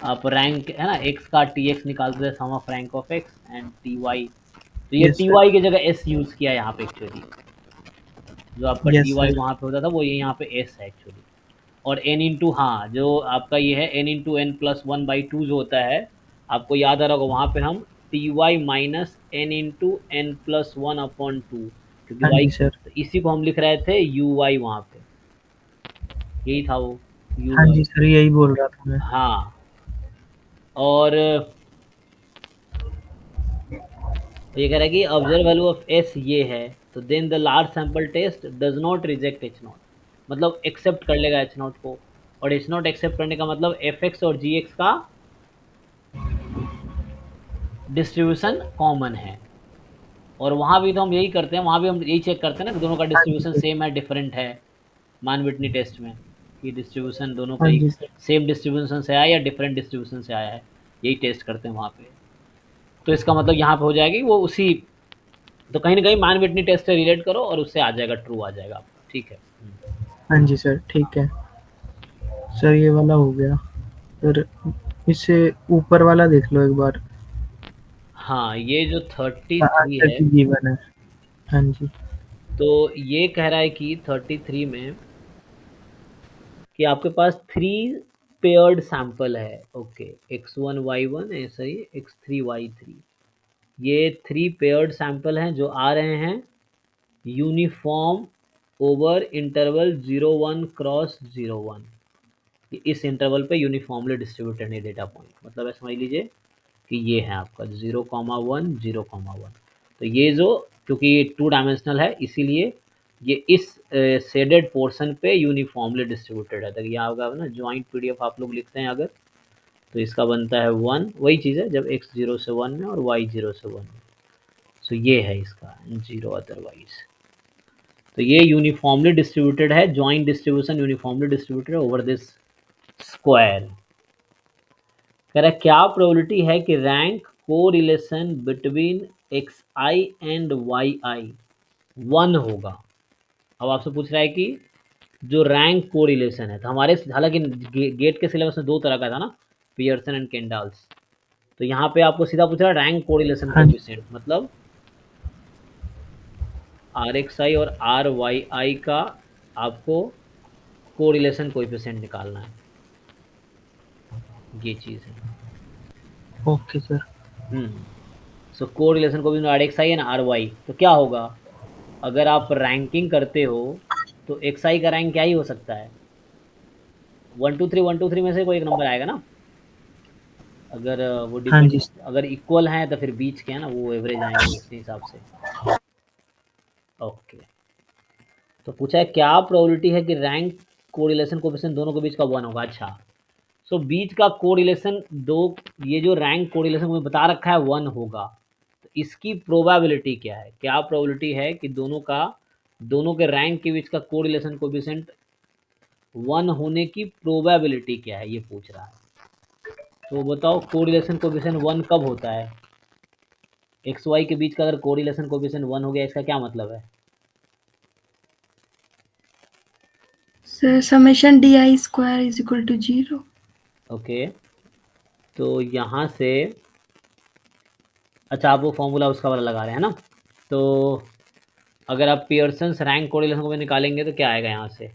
आप रैंक है ना, एक्स का टी एक्स निकालते थे, sum of rank of X and T Y. तो ये यस टी सर। वाई की जगह एस यूज किया यहाँ पे एक्चुअली, जो आपका टी यस वाई सर। वहाँ पे होता था वो ये यहाँ पे एस है एक्चुअली। और एन इंटू, हाँ, जो आपका ये है n/n+1/2 जो होता है, आपको याद आ रहा होगा, वहाँ पे हम टी वाई माइनस n/n+1/2, क्योंकि हाँ वाई, जी सर। तो इसी को हम लिख रहे थे यू वाई वहाँ पे, यही था वो, यू हाँ वाई। जी सर, यही बोल रहा था मैं। हाँ, और ये कह रहा है कि ऑब्जर्व वैल्यू ऑफ एस ये है, तो then the large sample test does not reject H naught, मतलब एक्सेप्ट कर लेगा एच नॉट को। और एच नॉट एक्सेप्ट करने का मतलब एफ एक्स और जी एक्स का डिस्ट्रीब्यूशन कॉमन है। और वहां भी तो हम यही करते हैं, वहां भी हम यही चेक करते हैं ना कि दोनों का हाँ जी डिस्ट्रीब्यूशन सर। सेम है डिफरेंट है, मान विटनी टेस्ट में, कि डिस्ट्रीब्यूशन दोनों का हाँ ही जी सर। सेम डिस्ट्रीब्यूशन से आया या डिफरेंट डिस्ट्रीब्यूशन से आया है, यही टेस्ट करते हैं वहां पे। तो इसका मतलब यहाँ पे हो जाएगी वो उसी, तो कहीं ना कहीं मान विटनी टेस्ट से रिलेट करो और उससे आ जाएगा, ट्रू आ जाएगा आपका, ठीक है। हाँ जी सर, ठीक है। सर ये वाला हो गया। फिर इससे ऊपर वाला देख लो एक बार। हाँ, ये जो 33 आंसर है, की गिवन है। हाँ जी। तो ये कह रहा है कि 33 में कि आपके पास 3 पेयर्ड सैंपल है, ओके, x1 y1 ऐसा ही x3 y3, ये 3 पेयर्ड सैंपल हैं जो आ रहे हैं यूनिफॉर्म ओवर इंटरवल 0 1 क्रॉस 0 1, इस इंटरवल पे यूनिफॉर्मली डिस्ट्रीब्यूटेड है डेटा पॉइंट, मतलब ऐसा समझ लीजिए कि ये है आपका 0, 1 0, 1। तो ये जो, क्योंकि ये 2 डायमेंशनल है इसीलिए ये इस शेडेड पोर्शन पे यूनिफॉर्मली डिस्ट्रीब्यूटेड है। तो यहाँ होगा ना, ज्वाइंट पीडीएफ आप लोग लिखते हैं अगर, तो इसका बनता है 1, वही चीज़ है जब x 0 से 1 में और y 0 से 1 में। सो ये है इसका जीरो अदरवाइज। तो ये यूनिफॉर्मली डिस्ट्रीब्यूटेड है, joint distribution uniformly distributed over this square. कह रहा है क्या प्रोबेबिलिटी है कि rank correlation between X I and Y I 1 होगा। अब आपसे पूछ रहा है कि जो रैंक को रिलेशन है, तो हमारे हालांकि गेट के सिलेबस में 2 तरह का था ना, पियर्सन एंड केंडाल्स, तो यहाँ पे आपको सीधा पूछ रहा है रैंक को रिलेशन हाँ जी। कोफिशिएंट, मतलब आर एक्स आई और आर वाई आई का आपको को रिलेशन कोफिशिएंट निकालना है, ये चीज़ है। Okay sir. सो को रिलेशन को भी R X I and R Y, तो क्या होगा, अगर आप रैंकिंग करते हो तो एक्स आई का रैंक क्या ही हो सकता है, 1 2 3 1 2 3 में से कोई एक नंबर आएगा ना। अगर वो हाँ डिपेंड, जी। अगर इक्वल हैं तो फिर बीच के है ना, वो एवरेज आएंगे उसके हिसाब से। ओके, तो पूछा है क्या प्रोबेबिलिटी है कि रैंक कोरिलेशन कोएफिशिएंट दोनों के बीच का 1 होगा। अच्छा, सो बीच का कोरिलेशन दो, ये जो रैंक कोरिलेशन में बता रखा है 1 होगा, तो इसकी प्रोबेबिलिटी क्या है, क्या प्रोबेबिलिटी है कि दोनों का, दोनों के रैंक के बीच का कोरिलेशन कोएफिशिएंट 1 होने की प्रोबेबिलिटी क्या है, ये पूछ रहा है। तो बताओ कोरिलेशन कोएफिशिएंट 1 कब होता है, एक्स वाई के बीच का अगर कोरिलेशन कोएफिशिएंट 1 हो गया, इसका क्या मतलब है? Sir summation D I square is equal to 0। Okay, तो यहाँ से अच्छा आप वो फॉर्मूला उसका वाला लगा रहे हैं ना, तो अगर आप पियर्सन्स रैंक कोरिलेशन को भी निकालेंगे तो क्या आएगा यहाँ से?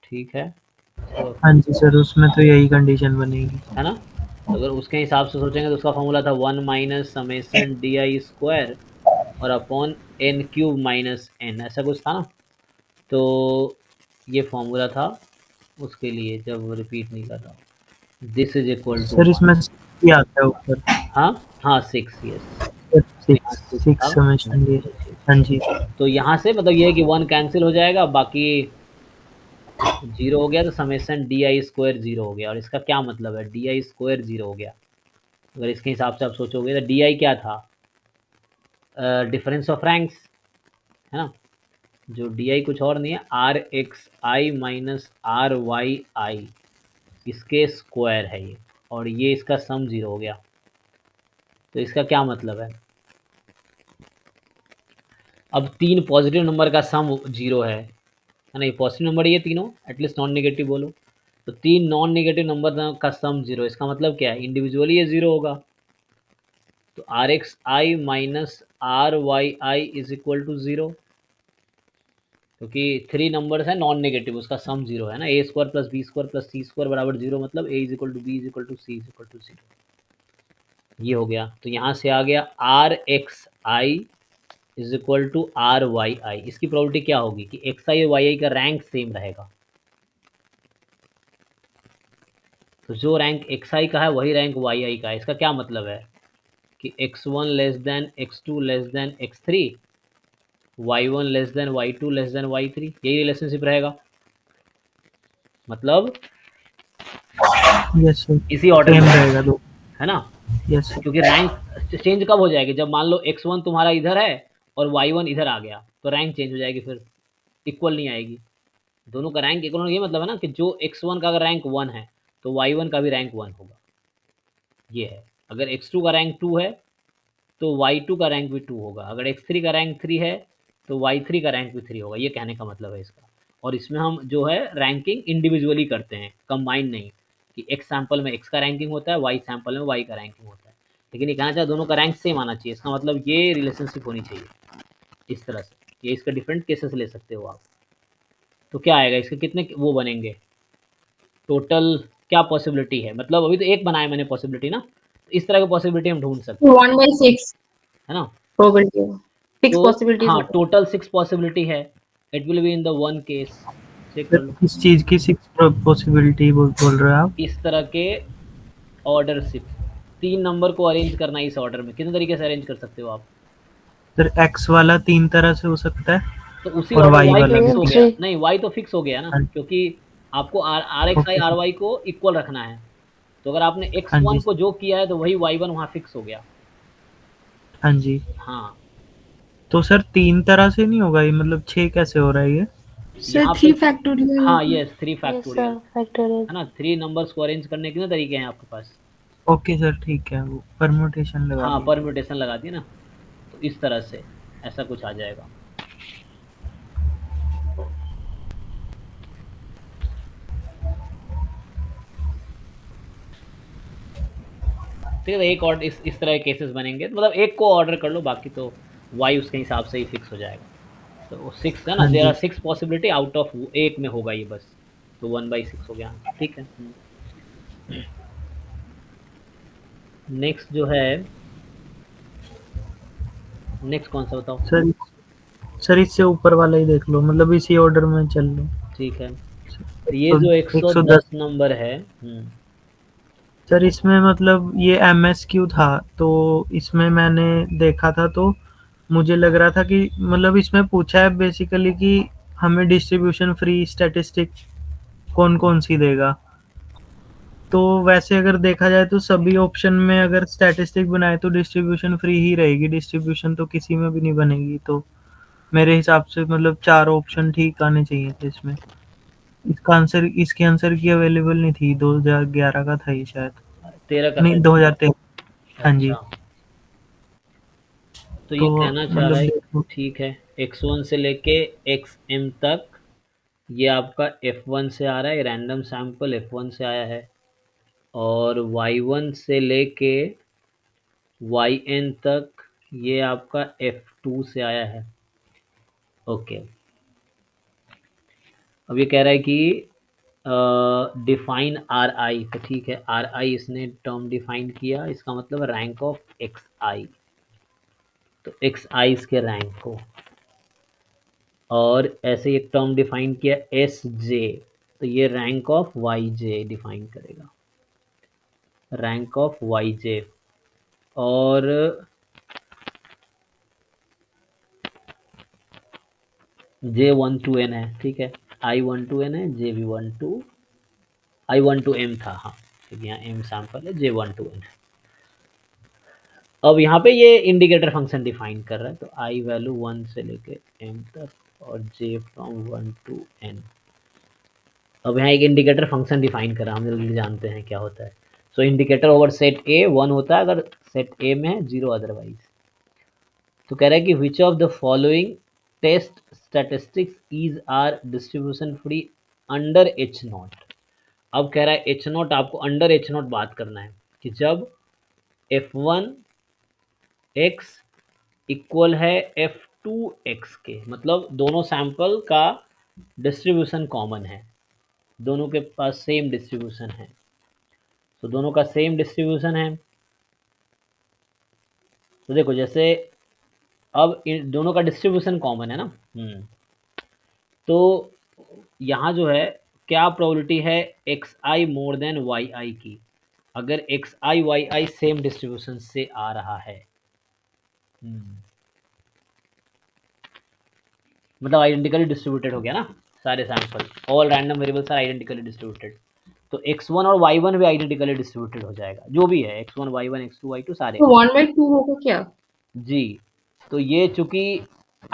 ठीक है, तो हाँ जी सर, उसमें तो यही कंडीशन बनेगी, है ना? तो अगर उसके हिसाब से सोचेंगे तो उसका फॉर्मूला था 1 minus summation D I square और upon N cube minus N, ऐसा कुछ था ना? तो ये फॉर्मूला था उसके लिए, जब रिपीट नहीं कर रहा हूँ, this is equal to sir इसमें 6 भी आता है ऊपर, हाँ हाँ 6, यस, तो यहाँ 6 6 था। 6 समेशन ये, हाँ जी। तो यहाँ से मतलब ये है कि 1 कैंसिल हो जाएगा, बाकी 0 हो गया, तो समेशन डी आई स्क्वायर 0 हो गया। और इसका क्या मतलब है? डी आई स्क्वायर 0 हो गया। अगर इसके हिसाब से आप सोचोगे तो डी आई क्या था? डिफरेंस ऑफ रैंक्स, है ना? जो डी आई कुछ और नहीं है, R X I minus R Y I, इसके स्क्वायर है ये, और ये इसका सम 0 हो गया। तो इसका क्या मतलब है? अब 3 पॉजिटिव नंबर का सम 0 है ना? ये पॉजिटिव नंबर ये तीनों, एटलीस्ट नॉन नेगेटिव बोलो, तो 3 नॉन नेगेटिव नंबर का सम 0, इसका मतलब क्या है? इंडिविजुअली ये 0 होगा। तो R X I minus R Y I is equal to 0, क्योंकि 3 नंबर्स हैं नॉन नेगेटिव, उसका सम 0 है ना। A square plus B square plus C square बराबर 0, मतलब A is equal to B is equal to C is equal to 0, ये हो गया। तो यहाँ से आ गया R X I is equal to R Y I. इसकी प्रोबेबिलिटी क्या होगी कि एक्स आई और वाई आई का रैंक सेम रहेगा। तो जो रैंक एक्स आई का है वही रैंक वाई आई का है। इसका क्या मतलब है कि x1 less than x2 less than x3, y1 less than y2 less than y3, यही रिलेशनशिप रहेगा, मतलब यस सर, इसी ऑर्डर सेम में, रहेगा दो। है ना? Yes sir. क्योंकि रैंक चेंज कब हो जाएगी? जब मान लो x1 तुम्हारा इधर है और y1 इधर आ गया, तो रैंक चेंज हो जाएगी, फिर इक्वल नहीं आएगी। दोनों का रैंक इक्वल, ये मतलब है ना कि जो x1 का अगर रैंक 1 है तो y1 का भी रैंक 1 होगा, ये है। अगर x2 का रैंक 2 है तो y2 का रैंक भी 2 होगा, अगर x3 का रैंक 3 है तो y3 का रैंक भी 3 होगा, ये कहने का मतलब है इसका। और इसमें हम जो है रैंकिंग इंडिविजुअली करते हैं, कंबाइन नहीं, कि x सैंपल में x का रैंकिंग होता है, y सैंपल में y का रैंकिंग होता है। लेकिन ये कहना चाहे दोनों का रैंक सेम आना चाहिए, इसका मतलब ये रिलेशनशिप होनी चाहिए इस तरह से। ये इसका डिफरेंट केसेस ले सकते हो आप। तो क्या आएगा इसके, कितने वो बनेंगे टोटल, क्या पॉसिबिलिटी है? मतलब अभी तो एक बनाया मैंने पॉसिबिलिटी ना, तो इस तरह की पॉसिबिलिटी हम ढूंढ सकते हैं, 1/6 है ना? प्रोबेबिलिटी, 6 तो पॉसिबिलिटीज हाँ, होते हैं। टोटल 6 पॉसिबिलिटी है। It will be in the one case. Check कर सर लो। किस चीज़ की 6 पॉसिबिलिटी बोल रहे हो आप? इस तरह के ऑर्डर शिफ्ट, 3 नंबर को अरेंज करना है इस ऑर्डर में, कितने तरीके से अरेंज कर सकते हो आप? सर एक्स वाला 3 तरह से हो सकता है तो उसी और ऑर्डर वाई वाई तो वाला भी। फिक्स हो गया, नहीं वाई तो फिक्स हो गया ना, हाँ, क्योंकि आपको R R X I okay R sir. Y को इक्वल रखना है। तो अगर आपने एक्स हाँ वन जी को सर। जो किया है तो वही वाई वन वहाँ फिक्स हो गया। हाँ जी। हाँ, तो सर 3 तरह से नहीं होगा ये, मतलब 6 कैसे हो रहा है ये? सर यहाँ पे 3 फैक्टोरियल हाँ, होगा। Yes 3 yes factorial, sir, factorial. है ना? 3 नंबर्स को अरेंज करने के कितने तरीके हैं आपके पास? ओके सर ठीक है, वो परम्यूटेशन लगा हाँ, लीजिए। परम्यूटेशन लगा दिए ना, तो इस तरह से ऐसा कुछ आ जाएगा। ठीक है, तो एक और इस तरह के केसेस बनेंगे, तो मतलब एक को ऑर्डर कर लो, बाकी तो वाई उसके हिसाब से ही फिक्स हो जाएगा। तो 6 है ना, हाँ there R G. 6 possibility out of एक में होगा ये बस, तो 1/6 हो गया आंसर, ठीक है। नेक्स्ट जो है, नेक्स्ट कौन सा बताओ? सर सर इससे ऊपर वाला ही देख लो, मतलब इसी ऑर्डर में चल लो। ठीक है, तो ये तो जो 110 110 नंबर है, सर इसमें मतलब ये एमएसक्यू था, तो इसमें मैंने देखा था, तो मुझे लग रहा था कि मतलब इसमें पूछा है बेसिकली कि हमें डिस्ट्रीब्यूशन फ्री स्टैटिस्टिक कौन कौन सी देगा। तो वैसे अगर देखा जाए तो सभी ऑप्शन में अगर स्टैटिस्टिक बनाए तो डिस्ट्रीब्यूशन फ्री ही रहेगी, डिस्ट्रीब्यूशन तो किसी में भी नहीं बनेगी। तो मेरे हिसाब से मतलब चार ऑप्शन ठीक आने चाहिए थे इसमें। इसका आंसर, इसके आंसर की अवेलेबल नहीं थी, 2011 का था ये शायद, 13 का नहीं शायद। 2013। हाँ जी। अच्छा, तो ये तो कहना चाह रहा मतलब है, देखो, ठीक है, x1 से लेके xm तक ये आपका f1 से आ रहा है, रैंडम सैंपल f1 से आया है, और y1 से लेके yn तक ये आपका f2 से आया है। ओके, अब ये कह रहा है कि डिफाइन आर आई, तो ठीक है, आर आई इसने टर्म डिफाइन किया, इसका मतलब रैंक ऑफ एक्स आई, तो एक्स आई इसके रैंक को, और ऐसे एक टर्म डिफाइन किया एस जे, तो ये rank of Y J define करेगा, रैंक ऑफ वाई जे, और जे 1 to n है, ठीक है, आई 1 to n है, जे भी 1 to आई 1 to m था, हाँ ठीक है, यहाँ m सैंपल है, जे 1 to n है। अब यहाँ पे ये इंडिकेटर फंक्शन डिफाइन कर रहा है, तो आई वैल्यू 1 से लेके m तक और j फ्रॉम 1 to n। अब यहाँ एक इंडिकेटर फंक्शन डिफाइन करा, हम लोग जानते हैं क्या होता है। सो इंडिकेटर ओवर सेट a 1 होता है अगर सेट a में है, 0 अदरवाइज। तो कह रहा है कि which of the following test statistics is R distribution free under H naught. अब कह रहा है एच नॉट, आपको अंडर एच नॉट बात करना है कि जब f1 x इक्वल है f2x के, मतलब दोनों सैंपल का डिस्ट्रीब्यूशन कॉमन है, दोनों के पास सेम डिस्ट्रीब्यूशन है, तो दोनों का सेम डिस्ट्रीब्यूशन है। तो देखो जैसे अब इन दोनों का डिस्ट्रीब्यूशन कॉमन है ना, तो यहाँ जो है क्या प्रोबेबिलिटी है एक्स आई मोर देन वाई आई की, अगर x I Y I same distribution से आ रहा है, मतलब आइडेंटिकली डिस्ट्रीब्यूटेड हो गया ना सारे sample, all random variables are identically distributed, तो x1 और y1 भी आइडेंटिकली डिस्ट्रीब्यूटेड हो जाएगा, जो भी है x1 y1 x2 y2 सारे। तो 1/2 होगा क्या? जी, तो ये चूंकि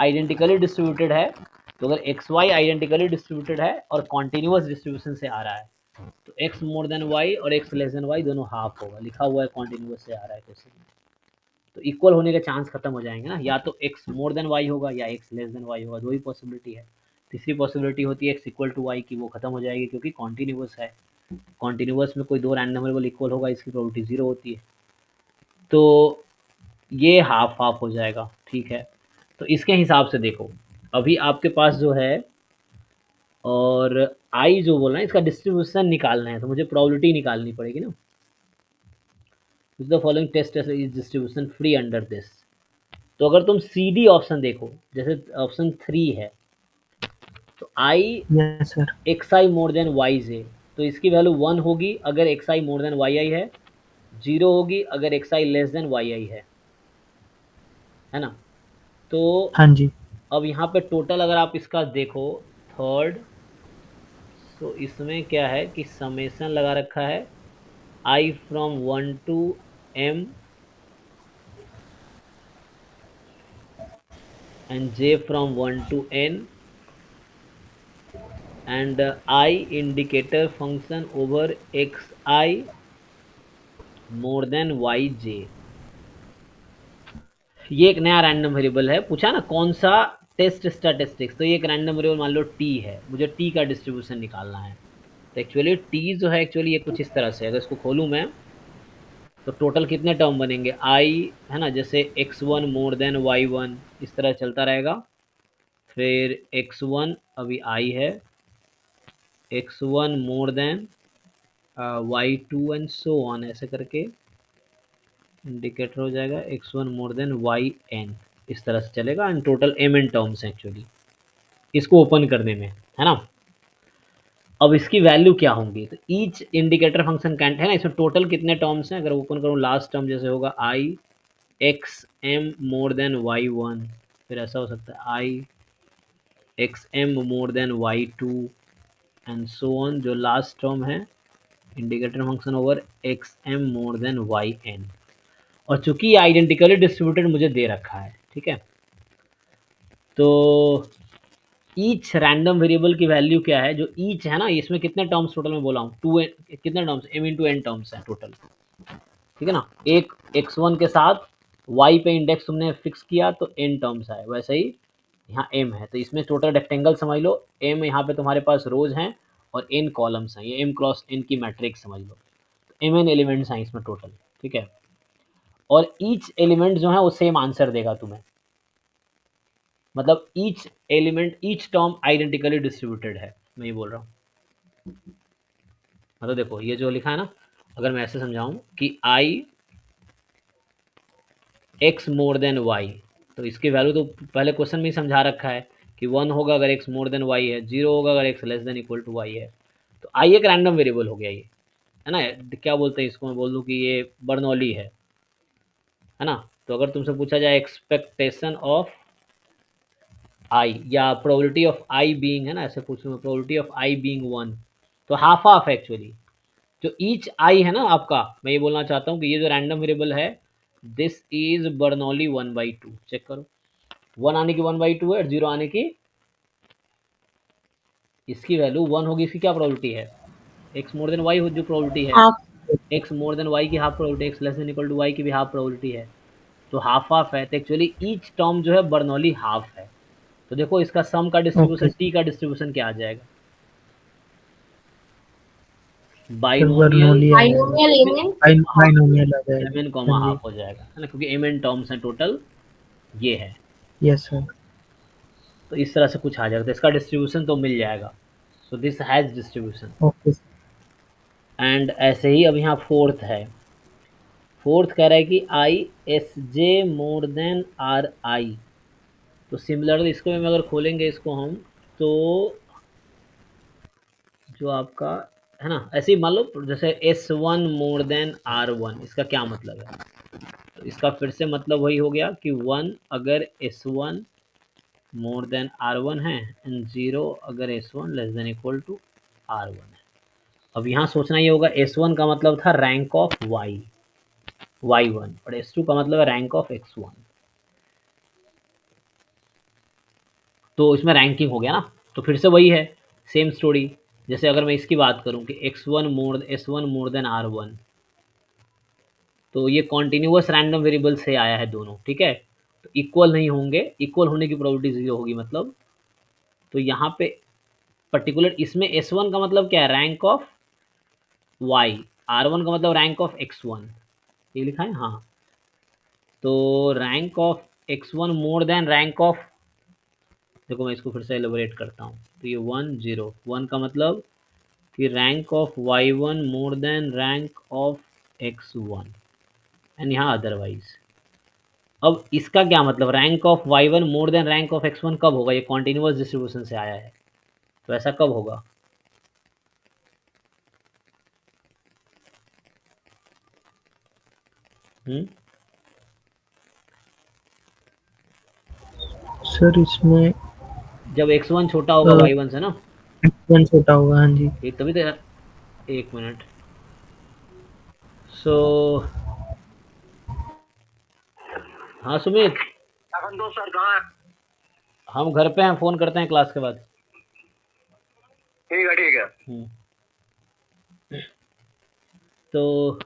आइडेंटिकली डिस्ट्रीब्यूटेड है, तो अगर एक्स वाई आइडेंटिकली डिस्ट्रीब्यूटेड है और कॉन्टिन्यूस डिस्ट्रीब्यूशन से आ रहा है, तो x मोर देन y और x लेस देन y दोनों हाफ होगा, लिखा हुआ है कॉन्टिन्यूस से आ रहा है क्वेश्चन में, तो इक्वल होने के चांस खत्म हो जाएंगे ना, या तो x मोर देन y होगा या x लेस देन y होगा, दो ही पॉसिबिलिटी है। तीसरी पॉसिबिलिटी होती है x इक्वल टू y की, वो खत्म हो जाएगी क्योंकि कॉन्टिन्यूस है, कॉन्टिन्यूस में कोई दो रैंडम वेरिएबल इक्वल होगा, इसकी प्रोबेबिलिटी 0 होती है, तो ये हाफ हाफ हो जाएगा, ठीक है। तो इसके हिसाब से देखो, अभी आपके पास जो है, और आई जो बोल रहा है इसका डिस्ट्रीब्यूशन निकालना है, तो मुझे प्रोबेबिलिटी निकालनी पड़ेगी ना, the following test is distribution free under this. तो अगर तुम सी डी ऑप्शन देखो, जैसे ऑप्शन 3 है, तो आई यस सर, एक्स आई मोर देन वाई जे, तो इसकी वैल्यू 1 होगी अगर एक्स आई मोर देन वाई आई है, 0 होगी अगर एक्स आई लेस देन वाई आई है ना। तो हाँ जी, अब यहाँ पे टोटल अगर आप इसका देखो थर्ड, तो इसमें क्या है कि समेसन लगा रखा है आई from 1 to m and j from 1 to n and I indicator function over xi more than yj। ये एक नया रैंडम वेरिएबल है, पूछा ना कौन सा टेस्ट स्टैटिस्टिक्स, तो ये एक रैंडम वेरिएबल मान लो t है, मुझे t का डिस्ट्रीब्यूशन निकालना है। तो एक्चुअली t जो है एक्चुअली ये कुछ इस तरह से, अगर इसको खोलूँ मैं तो टोटल कितने टर्म बनेंगे, i है ना, जैसे x1 मोर देन y1 इस तरह चलता रहेगा, फिर x1 अभी i है, x1 more than y2 and so on, ऐसे करके इंडिकेटर हो जाएगा x1 मोर देन yn, इस तरह से चलेगा, एंड टोटल mn टर्म्स हैं एक्चुअली इसको ओपन करने में, है ना। अब इसकी वैल्यू क्या होंगी, तो ईच इंडिकेटर फंक्शन कैंट है ना, इसमें टोटल कितने टर्म्स हैं, अगर ओपन करूँ लास्ट टर्म जैसे होगा I X M more than Y one, फिर ऐसा हो सकता है I X M more than Y two and so on, जो लास्ट टर्म है indicator function over X M more than Y N, और चूंकि ये आइडेंटिकली डिस्ट्रीब्यूटेड मुझे दे रखा है, ठीक है, तो ईच रैंडम वेरिएबल की वैल्यू क्या है, जो ईच है ना, इसमें कितने टर्म्स टोटल में बोला हूँ, कितने terms m into n terms हैं टोटल, ठीक है ना, एक x1 के साथ y पे इंडेक्स तुमने फिक्स किया तो n टर्म्स आए, वैसे ही यहाँ m है, तो इसमें टोटल रेक्टेंगल समझ लो, m यहाँ पे तुम्हारे पास रोज हैं और n कॉलम्स हैं, ये m क्रॉस n की मैट्रिक्स समझ लो, तो mn एलिमेंट्स हैं इसमें टोटल, ठीक है। और ईच एलिमेंट जो है वो सेम आंसर देगा तुम्हें, मतलब each element, each term identically distributed है, मैं ये बोल रहा हूँ। मतलब देखो ये जो लिखा है ना, अगर मैं ऐसे समझाऊं कि i x more than y, तो इसकी वैल्यू तो पहले क्वेश्चन में ही समझा रखा है कि 1 होगा अगर x मोर देन y है, 0 होगा अगर x less than equal to y है। तो i एक रैंडम वेरिएबल हो गया ये, है ना, क्या बोलते हैं इसको, मैं बोल दूं कि ये बर्नौली है ना। तो अगर तुमसे पूछा जाए एक्सपेक्टेशन ऑफ i या प्रोबेबिलिटी ऑफ i बीइंग, है ना, ऐसे पूछूंगा प्रोबेबिलिटी ऑफ i बीइंग 1, तो हाफ हाफ एक्चुअली, जो ईच आई है ना आपका, मैं ये बोलना चाहता हूँ कि ये जो रैंडम वेरिएबल है, दिस इज बर्नौली 1/2, चेक करो, 1 आने की 1/2 है और 0 आने की, इसकी वैल्यू 1 होगी, इसकी क्या प्रोबेबिलिटी है, x मोर देन y हो जो प्रोबेबिलिटी है, half x more than y की half probability, x less than equal to y की भी हाफ प्रोबेबिलिटी है, तो हाफ हाफ है, तो एक्चुअली ईच टर्म जो है बर्नौली हाफ है। तो देखो इसका सम का ओके डिस्ट्रीब्यूशन, टी का डिस्ट्रीब्यूशन क्या आ जाएगा, सर, बाइनोमियल बर्नौली आ जाएगा, बाइनोमियल आ जाएगा। एम एन हाँ कॉमा जी, हाफ हो जाएगा, है ना, क्योंकि एम एन टर्म्स हैं टोटल, ये है। Yes sir. तो इस तरह से कुछ आ जाएगा, तो इसका डिस्ट्रीब्यूशन तो मिल जाएगा, so this has distribution. Okay and ऐसे ही अब यहाँ फोर्थ है, फोर्थ कह रहा है कि I S J more than are आई, तो सिमिलर इसको में अगर खोलेंगे इसको हम, तो जो आपका है ना, ऐसे ही मान लो जैसे S1 मोर देन R1, इसका क्या मतलब है, तो इसका फिर से मतलब वही हो गया कि 1 अगर S1 मोर देन R1 है एंड 0 अगर S1 less than equal to R1 है। अब यहाँ सोचना ये होगा, S1 का मतलब था रैंक ऑफ Y, Y1, और S2 का मतलब है रैंक ऑफ X1, तो इसमें रैंकिंग हो गया ना, तो फिर से वही है, सेम स्टोरी, जैसे अगर मैं इसकी बात करूं कि S1 मोर देन R1, तो ये कॉन्टिन्यूस रैंडम वेरिएबल से आया है दोनों, ठीक है, तो इक्वल नहीं होंगे, इक्वल होने की प्रोबेबिलिटी 0 होगी मतलब, तो यहाँ पे पर्टिकुलर इसमें S1 का मतलब क्या है, रैंक ऑफ Y, R1 का मतलब रैंक ऑफ X1, ये लिखा है हाँ, तो rank of X1 more than rank of, देखो मैं इसको फिर से एलिबरेट करता हूँ, तो ये 1 0, 1 का मतलब कि rank of Y1 more than rank of X1 and यहाँ अदरवाइज। अब इसका क्या मतलब, rank of Y1 more than rank of X1 कब होगा, ये कॉन्टिन्यूस डिस्ट्रीब्यूशन से आया है, तो ऐसा कब होगा, सर, इसमें जब X1 छोटा होगा Y1 से ना, एक्सपेंस छोटा होगा, हाँ जी। एक तभी तो, एक मिनट, सो हाँ सुमित, दोस्त सर कहाँ है? हम घर पे हैं, फोन करते हैं क्लास के बाद। ठीक है ठीक है। तो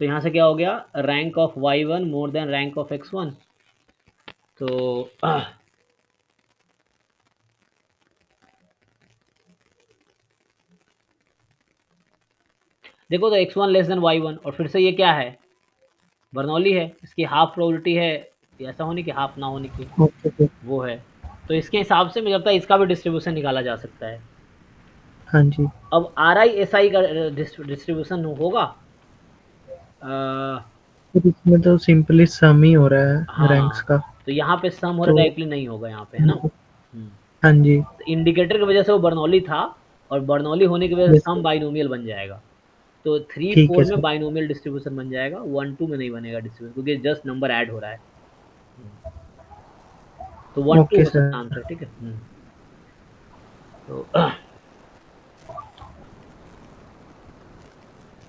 यहाँ से क्या हो गया, rank of Y1 more than rank of X1, तो देखो तो X1 लेस देन Y1, और फिर से ये क्या है, बर्नौली है, इसकी हाफ प्रोबेबिलिटी है ऐसा होने की, हाफ ना होने की, ओके सर। वो है, तो इसके हिसाब से मुझे लगता है इसका भी डिस्ट्रीब्यूशन निकाला जा सकता है। हाँ जी अब RI SI का डिस्ट्रीब्यूशन होगा, सर, इसमें तो सिंपली सम ही हो रहा है रैंक्स हाँ, का, तो यहाँ पे सम हो रहा, तो डायरेक्टली नहीं होगा यहाँ पे, है ना, हाँ जी, तो इंडिकेटर की वजह से वो बर्नौली था, और बर्नौली होने की वजह से यस सम सर। बाइनोमियल बन जाएगा, तो 3 ठीक है 4 में सर। बाइनोमियल डिस्ट्रीब्यूशन बन जाएगा, 1 2 में नहीं बनेगा डिस्ट्रीब्यूशन, क्योंकि जस्ट नंबर ऐड हो रहा है, तो 1 2 ओके हो सकता है सर। आंसर, ठीक है। तो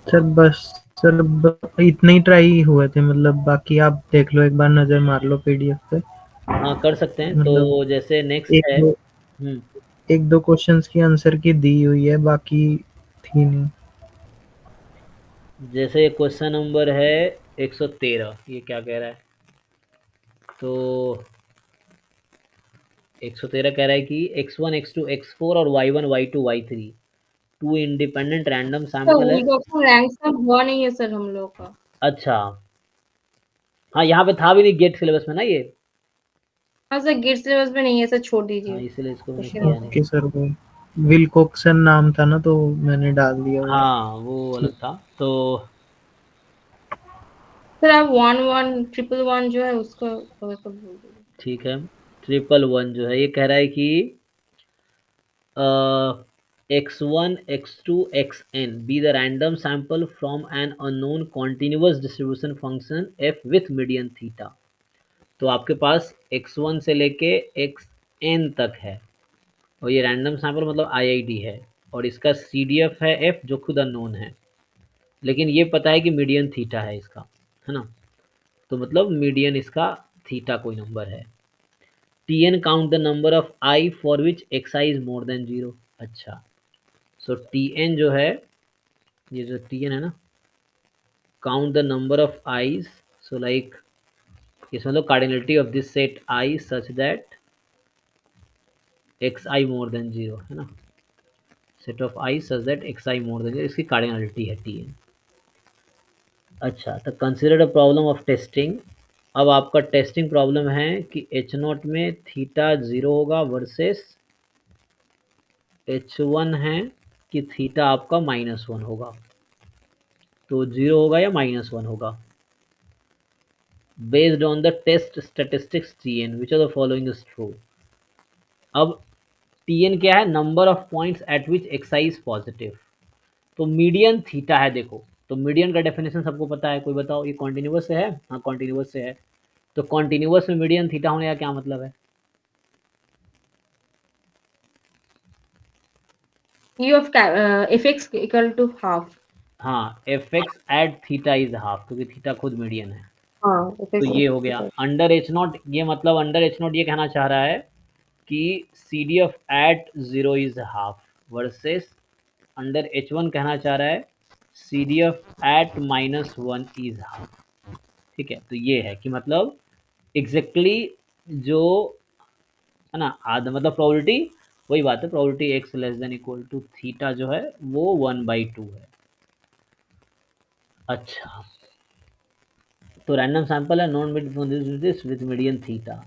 सर बस, सर इतने ही ट्राई हुए थे, मतलब बाकी आप देख लो, एक बार नज़र मार लो पीडीएफ पे, हाँ कर सकते हैं, मतलब तो जैसे नेक्स्ट एक है, दो एक दो क्वेश्चंस की आंसर की दी हुई है, बाकी थी नहीं। जैसे क्वेश्चन नंबर है 113, ये क्या कह रहा है? तो 113 कह रहा है कि x1 x2 x4 और y1 y2 y3 two independent random तो सैंपल है। रैंक सब हुआ नहीं है सर हम लोग का। अच्छा, हाँ यहाँ पे था भी नहीं गेट सिलेबस में ना ये। हाँ सर गेट सिलेबस में नहीं है सर, छोड़ हाँ, दीजिए। इसलिए इसको मैंने क्वेश्चन किया नहीं। ओके सर, वो विल्कोक्सन नाम था ना, तो मैंने डाल दिया वो। हाँ वो अलग था। तो सर आप 11111 जो है उसका सब बोल दीजिए। ठीक है, 111 जो है ये कह रहा है कि x1 x2 xn be the random sample from an unknown continuous distribution function f with median theta। तो आपके पास x1 से लेके xn तक है और ये रैंडम सैंपल मतलब आईआईडी है और इसका सीडीएफ है f जो खुद अननोन है, लेकिन ये पता है कि मीडियन थीटा है इसका, है ना। तो मतलब मीडियन इसका थीटा कोई नंबर है। Tn count the number of I for which xi is more than 0। अच्छा, सो Tn जो है, ये जो Tn है ना, count the number of i's, so like इसमें मतलब cardinality of this set I such that xi more than 0, है ना। set of I such that xi more than 0 इसकी cardinality है Tn। अच्छा, तो consider a problem of testing. अब आपका टेस्टिंग प्रॉब्लम है कि एच नॉट में थीटा 0 होगा वर्सेस H1 है कि थीटा आपका -1 होगा। तो 0 होगा या -1 होगा। Based on the test statistics Tn which are the following is true. अब Tn क्या है? Number of points at which xi is positive. तो मीडियन थीटा है, देखो तो मीडियन का डेफिनेशन सबको पता है, कोई बताओ। ये कॉन्टिन्यूअस से है? हाँ कॉन्टिन्यूअस से है। तो कॉन्टिन्यूअस में मीडियन थीटा होने का क्या मतलब है? u of fx equal to half। हाँ, F X at theta is half, क्योंकि थीटा खुद मीडियन है। हाँ तो fx ये हो गया अंडर एच नॉट। ये मतलब अंडर एच नॉट ये कहना चाह रहा है कि C D F at 0 is half versus under H one कहना चाह रहा है C D F at -1 is half. ठीक है, तो ये है कि मतलब एग्जैक्टली जो है ना आधा मतलब प्रोबेबिलिटी वही बात है। Probability X less than equal to theta जो है वो 1/2 है। अच्छा, तो रैंडम सैंपल है नॉन विद मीडियन थीटा।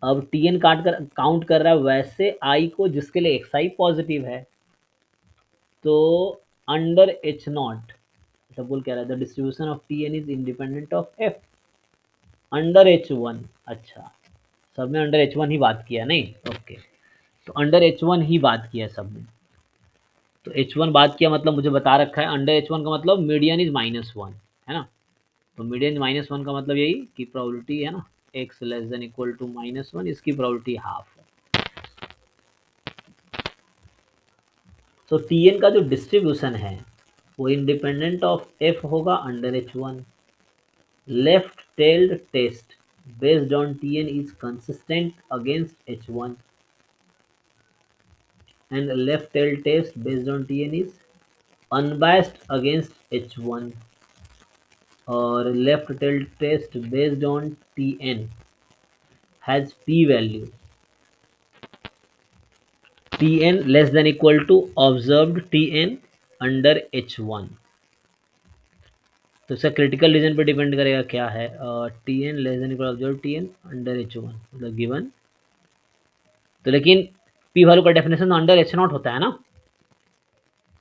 अब टीएन काउंट कर रहा है वैसे आई को जिसके लिए एक्स आई पॉजिटिव है। तो अंडर एच नॉट सब बोल कह रहा है the distribution of TN is independent of F under H one. अच्छा, सब में अंडर एच वन ही बात किया नहीं। ओके, तो अंडर एच वन ही बात किया सब में। तो एच वन बात किया मतलब मुझे बता रखा है अंडर एच वन का मतलब मीडियन इज -1, है ना। तो मीडियन -1 का मतलब यही कि प्रोबेबिलिटी है ना X less than equal to -1, इसकी प्रोबेबिलिटी हाफ है। तो Tn का जो डिस्ट्रीब्यूशन है वो इंडिपेंडेंट ऑफ एफ होगा under H one. Left tailed test based on Tn is consistent against H one and left tailed test based on Tn is unbiased against H one और left tailed test based on Tn has p value Tn less than equal to observed Tn under H1। तो इसका क्रिटिकल रीजन पे डिपेंड करेगा क्या है। Tn less than equal observe Tn under H1 मतलब गिवन। तो लेकिन p वैल्यू का डेफिनेशन अंडर H0 होता है ना।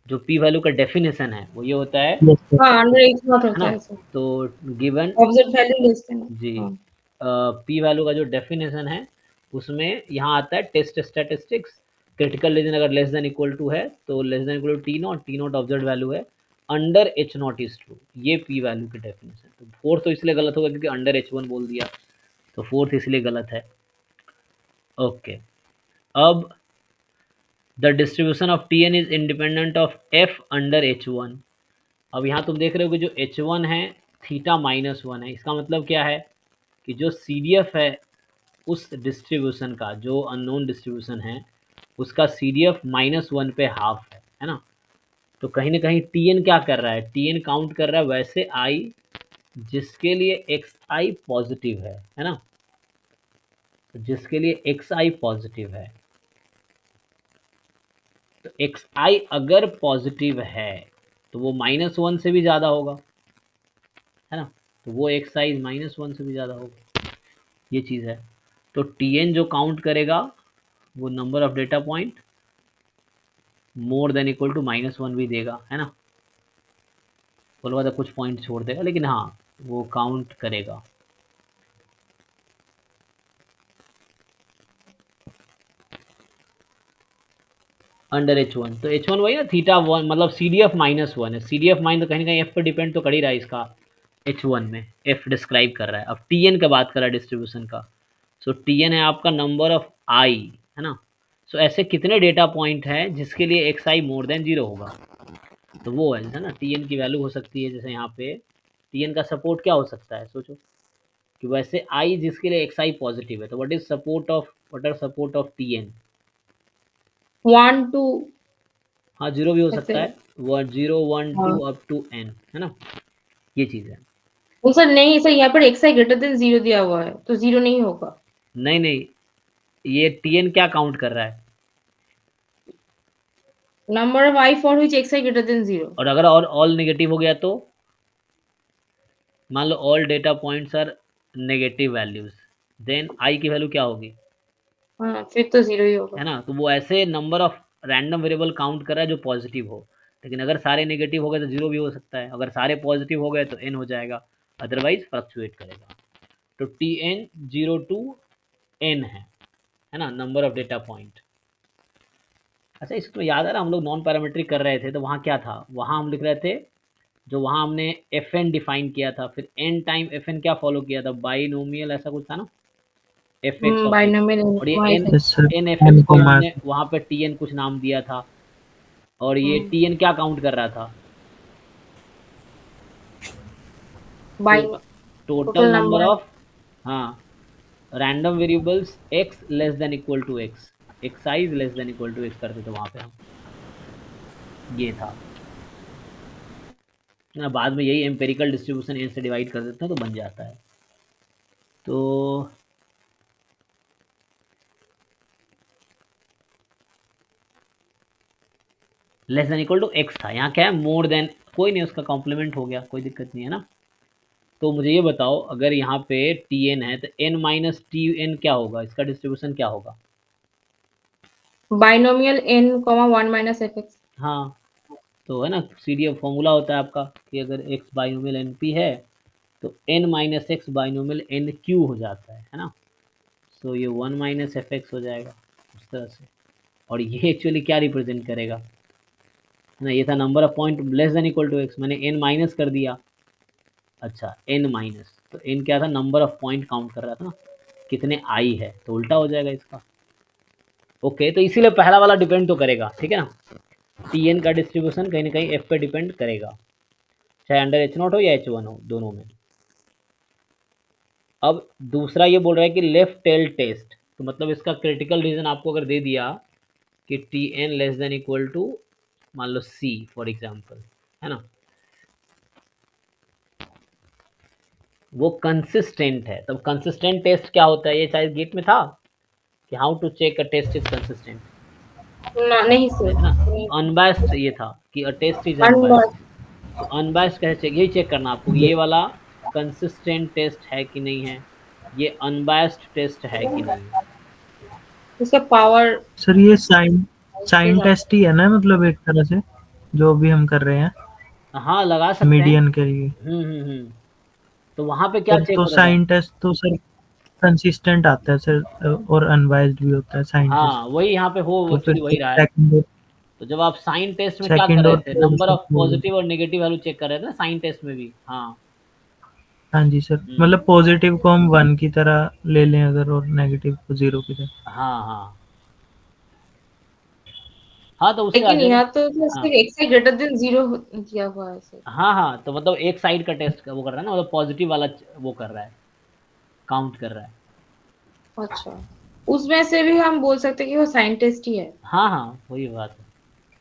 जो p वैल्यू का डेफिनेशन है वो ये होता है यस सर। हाँ अंडर एच नॉट है होता ना। है सर। तो given observe value less than. जी हाँ p वैल्यू का जो डेफिनेशन है उसमें यहाँ आता है टेस्ट स्टैटिस्टिक्स। क्रिटिकल रीजन अगर लेस देन इक्वल टू है तो less than equal to T not observe value है under H not is true. ये p वैल्यू की डेफिनेशन। तो फोर्थ तो इसलिए गलत होगा क्योंकि अंडर एच वन बोल दिया, तो फोर्थ इसलिए गलत है। ओके, अब the distribution of T N is independent of F under H one. अब यहाँ तुम देख रहे हो कि जो एच वन है थीटा -1 है। इसका मतलब क्या है कि जो सी डी एफ है उस डिस्ट्रीब्यूशन का, जो अननोन डिस्ट्रीब्यूशन है उसका सी डी एफ -1 पे हाफ है ना। तो कहीं ना कहीं Tn क्या कर रहा है, Tn काउंट कर रहा है वैसे I जिसके लिए xi पॉजिटिव है ना, जिसके लिए xi पॉजिटिव है। तो xi अगर पॉजिटिव है तो वो -1 से भी ज़्यादा होगा, है ना, तो वो xi -1 से भी ज़्यादा होगा, ये चीज़ है। तो Tn जो काउंट करेगा वो number of data point more than equal to -1 भी देगा, है ना, बोलवा तो कुछ पॉइंट छोड़ देगा, लेकिन हाँ वो काउंट करेगा। अंडर H1, तो H1 वही ना θ1, मतलब CDF -1 है, CDF माइन तो कहीं ना कहीं F पे डिपेंड तो कर ही रहा है इसका, H1 में F डिस्क्राइब कर रहा है। अब Tn का बात कर रहा है डिस्ट्रीब्यूशन का, सो Tn है आपका नंबर ऑफ I, है ना, सो ऐसे कितने डेटा पॉइंट हैं जिसके लिए xi मोर देन 0 होगा, तो वो है ना Tn की वैल्यू हो सकती है। जैसे यहाँ पे Tn का सपोर्ट क्या हो सकता है, सोचो कि वैसे I जिसके लिए xi पॉजिटिव है, तो what are support of Tn, 1 2 हाँ 0 भी हो ऐसे। सकता है, 0 1 2 हाँ अप टू n, है ना, ये चीज़ है। सर नहीं सर, यहाँ पर xi ग्रेटर देन 0 दिया हुआ है तो 0 नहीं होगा। नहीं नहीं, ये Tn क्या काउंट कर रहा है, number of I for which xi greater than 0। और अगर और ऑल नेगेटिव हो गया तो मान लो all data points are negative values, then I की वैल्यू क्या होगी, हाँ फिर तो 0 ही होगा। है ना, तो वो ऐसे number of random variable count कर रहा है जो पॉजिटिव हो, लेकिन अगर सारे नेगेटिव हो गए तो 0 भी हो सकता है, अगर सारे पॉजिटिव हो गए तो n हो जाएगा, अदरवाइज फ्लक्चुएट करेगा। तो Tn 0 to n है ना, नंबर ऑफ डेटा पॉइंट। अच्छा इसको याद है ना, हम लोग नॉन पैरामीट्रिक कर रहे थे तो वहाँ क्या था, वहाँ हम लिख रहे थे, जो वहाँ हमने Fn डिफाइन किया था, फिर n टाइम Fn क्या फॉलो किया था, बाइनोमियल ऐसा कुछ था ना, fx ऑफ x, बाइनोमियल और ये y n से। Yes sir, n N fx को को हमने वहाँ पे Tn कुछ नाम दिया था, और ये Tn क्या काउंट कर रहा था, तो बाइन total total number number. Of, हाँ, random variables x less than equal to x, xi less than equal to x करते थे वहाँ पे हम, ये था ना। बाद में यही एम्पेरिकल डिस्ट्रीब्यूशन n से डिवाइड कर देते हैं तो बन जाता है। तो less than equal to x था, यहाँ क्या है मोर देन, कोई नहीं उसका कॉम्प्लीमेंट हो गया, कोई दिक्कत नहीं है ना। तो मुझे ये बताओ अगर यहाँ पे Tn है तो n माइनस Tn क्या होगा, इसका डिस्ट्रीब्यूशन क्या होगा, बाइनोमियल n 1 माइनस fx। हाँ तो है ना, CDF फॉर्मूला होता है आपका कि अगर x बाइनोमियल np है तो n minus X binomial N Q हो जाता है ना, सो ये 1 माइनस एफ एक्स हो जाएगा उस तरह से। और ये एक्चुअली क्या रिप्रेजेंट करेगा, है ना, ये था number of point less than equal to X, मैंने n माइनस कर दिया, अच्छा n माइनस, तो n क्या था, नंबर ऑफ पॉइंट काउंट कर रहा था ना, कितने आई है, तो उल्टा हो जाएगा इसका। ओके, तो इसीलिए पहला वाला डिपेंड तो करेगा, ठीक है ना, Tn का डिस्ट्रीब्यूशन कहीं ना कहीं f पे डिपेंड करेगा, चाहे अंडर H0 हो या H1 हो, दोनों में। अब दूसरा ये बोल रहा है कि लेफ्ट टेल टेस्ट, तो मतलब इसका क्रिटिकल रीजन आपको अगर दे दिया कि Tn less than equal to मान लो C फॉर एग्जांपल, है ना, वो कंसिस्टेंट है, तब कंसिस्टेंट टेस्ट क्या होता है, ये शायद गेट में था कि how to check a test is consistent, ना नहीं सर है ना, नहीं। अनबायस्ड ये था कि a test is unbound. Unbiased, तो अनबायस्ड कैसे चेक, यही चेक करना आपको, ये वाला कंसिस्टेंट टेस्ट है कि नहीं है, ये अनबायस्ड टेस्ट है कि नहीं है। उसका पावर सर ये साइन के साइन हिसाब टेस्ट ही है ना, मतलब एक तरह से जो भी हम कर रहे हैं हाँ लगा सकते हैं। मीडियन के लिए। तो वहाँ पे क्या सर चेक तो होता था, साइन टेस्ट तो सर कंसिस्टेंट आता है सर, और अनबाइज्ड भी होता है साइन टेस्ट। हाँ वही यहाँ पे हो तो फिर एक्चुअली वही रहा है। सेकंड तो जब आप साइन टेस्ट में क्या कर सेकंड रहे और थे, थर्ड नंबर से ऑफ बोल। पॉजिटिव और नेगेटिव वैल्यू चेक कर रहे थे ना साइन टेस्ट में भी, हाँ। हाँ जी सर, हम्म, मतलब पॉजिटिव को हम 1 की तरह ले लें अगर, और नेगेटिव को 0 की तरह। हाँ हाँ हाँ, तो उससे आ लेकिन जाएगा। यहाँ तो हाँ सिर्फ x ग्रेटर देन 0 दिया हुआ है सर। हाँ हाँ, तो मतलब एक साइड का टेस्ट वो कर रहा है ना, मतलब पॉजिटिव वाला वो कर रहा है, काउंट कर रहा है। अच्छा, उसमें से भी हम बोल सकते हैं कि वो साइंटिस्ट ही है। हाँ हाँ वही बात है।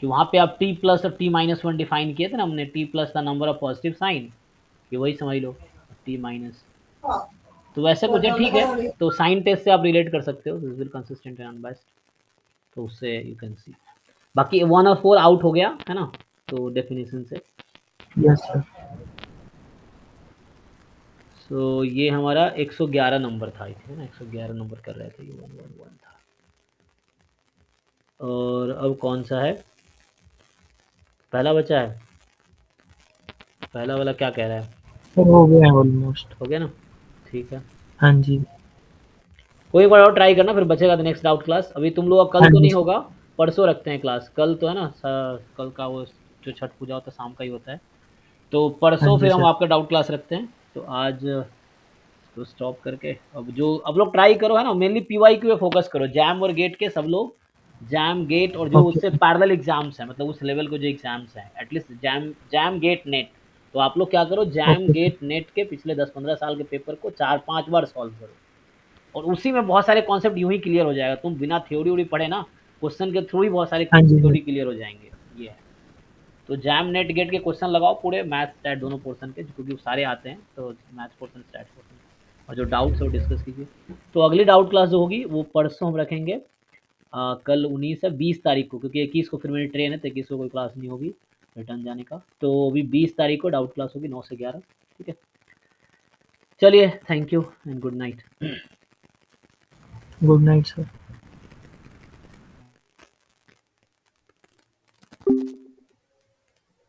कि वहाँ पे आप t प्लस और t माइनस 1 डिफाइन किए थे ना हमने, t plus the number of positive sign, ये वही समझ लो, t माइनस, तो वैसे कुछ है, ठीक है। तो साइन टेस्ट से आप रिलेट कर सकते हो, this will consistent and unbiased, तो उससे यू कैन सी। बाकी 1 और 4 आउट हो गया है ना, तो डेफिनेशन से। Yes sir. सो ये हमारा 111 नंबर था, है ना, 111 नंबर कर रहे थे, ये 111 था। और अब कौन सा है, पहला बचा है, पहला वाला क्या कह रहा है, सर हो गया है ऑलमोस्ट। हो गया ना, ठीक है। हाँ जी। कोई बार और ट्राई करना, फिर बचेगा तो नेक्स्ट डाउट क्लास। अभी तुम लोग कल हाँ तो जी नहीं सर। होगा, परसों रखते हैं क्लास, कल तो है ना, कल का वो जो छठ पूजा होता है शाम का ही होता है, तो हाँ परसों जी फिर हम सर। आपका डाउट क्लास रखते हैं। तो आज तो स्टॉप करके अब जो अब लोग ट्राई करो है ना, मेनली PYQ पे फोकस करो, जैम और गेट के सब लोग, जैम गेट और जो ओके उससे सर। पैरेलल एग्जाम्स हैं, मतलब उस लेवल के जो एग्जाम्स हैं, at least JAM JAM GATE NET, तो आप लोग क्या करो, JAM okay sir. GATE NET के पिछले 10-15 साल के पेपर को 4-5 बार सॉल्व करो, और उसी में बहुत सारे कॉन्सेप्ट यूं ही क्लियर हो जाएगा, तुम बिना थ्योरी वोरी पढ़े ना, क्वेश्चन के थ्रू ही बहुत सारे हाँ जी सर। थ्योरी क्लियर हो जाएंगे, ये है। तो जैम नेट गेट के क्वेश्चन लगाओ पूरे मैथ स्टैट दोनों पोर्शन के, क्योंकि सारे आते हैं, तो मैथ पोर्शन स्टैट पोर्शन, और जो डाउट्स है वो डिस्कस कीजिए। तो अगली डाउट क्लास जो होगी वो परसों हम रखेंगे, कल 19 है, 20 तारीख को, क्योंकि 21 को फिर मेरी ट्रेन है, तो 21 को कोई क्लास नहीं होगी रिटर्न जाने का, तो अभी 20 तारीख को डाउट क्लास होगी 9 से 11, ठीक है। चलिए, thank you and good night. Good night sir.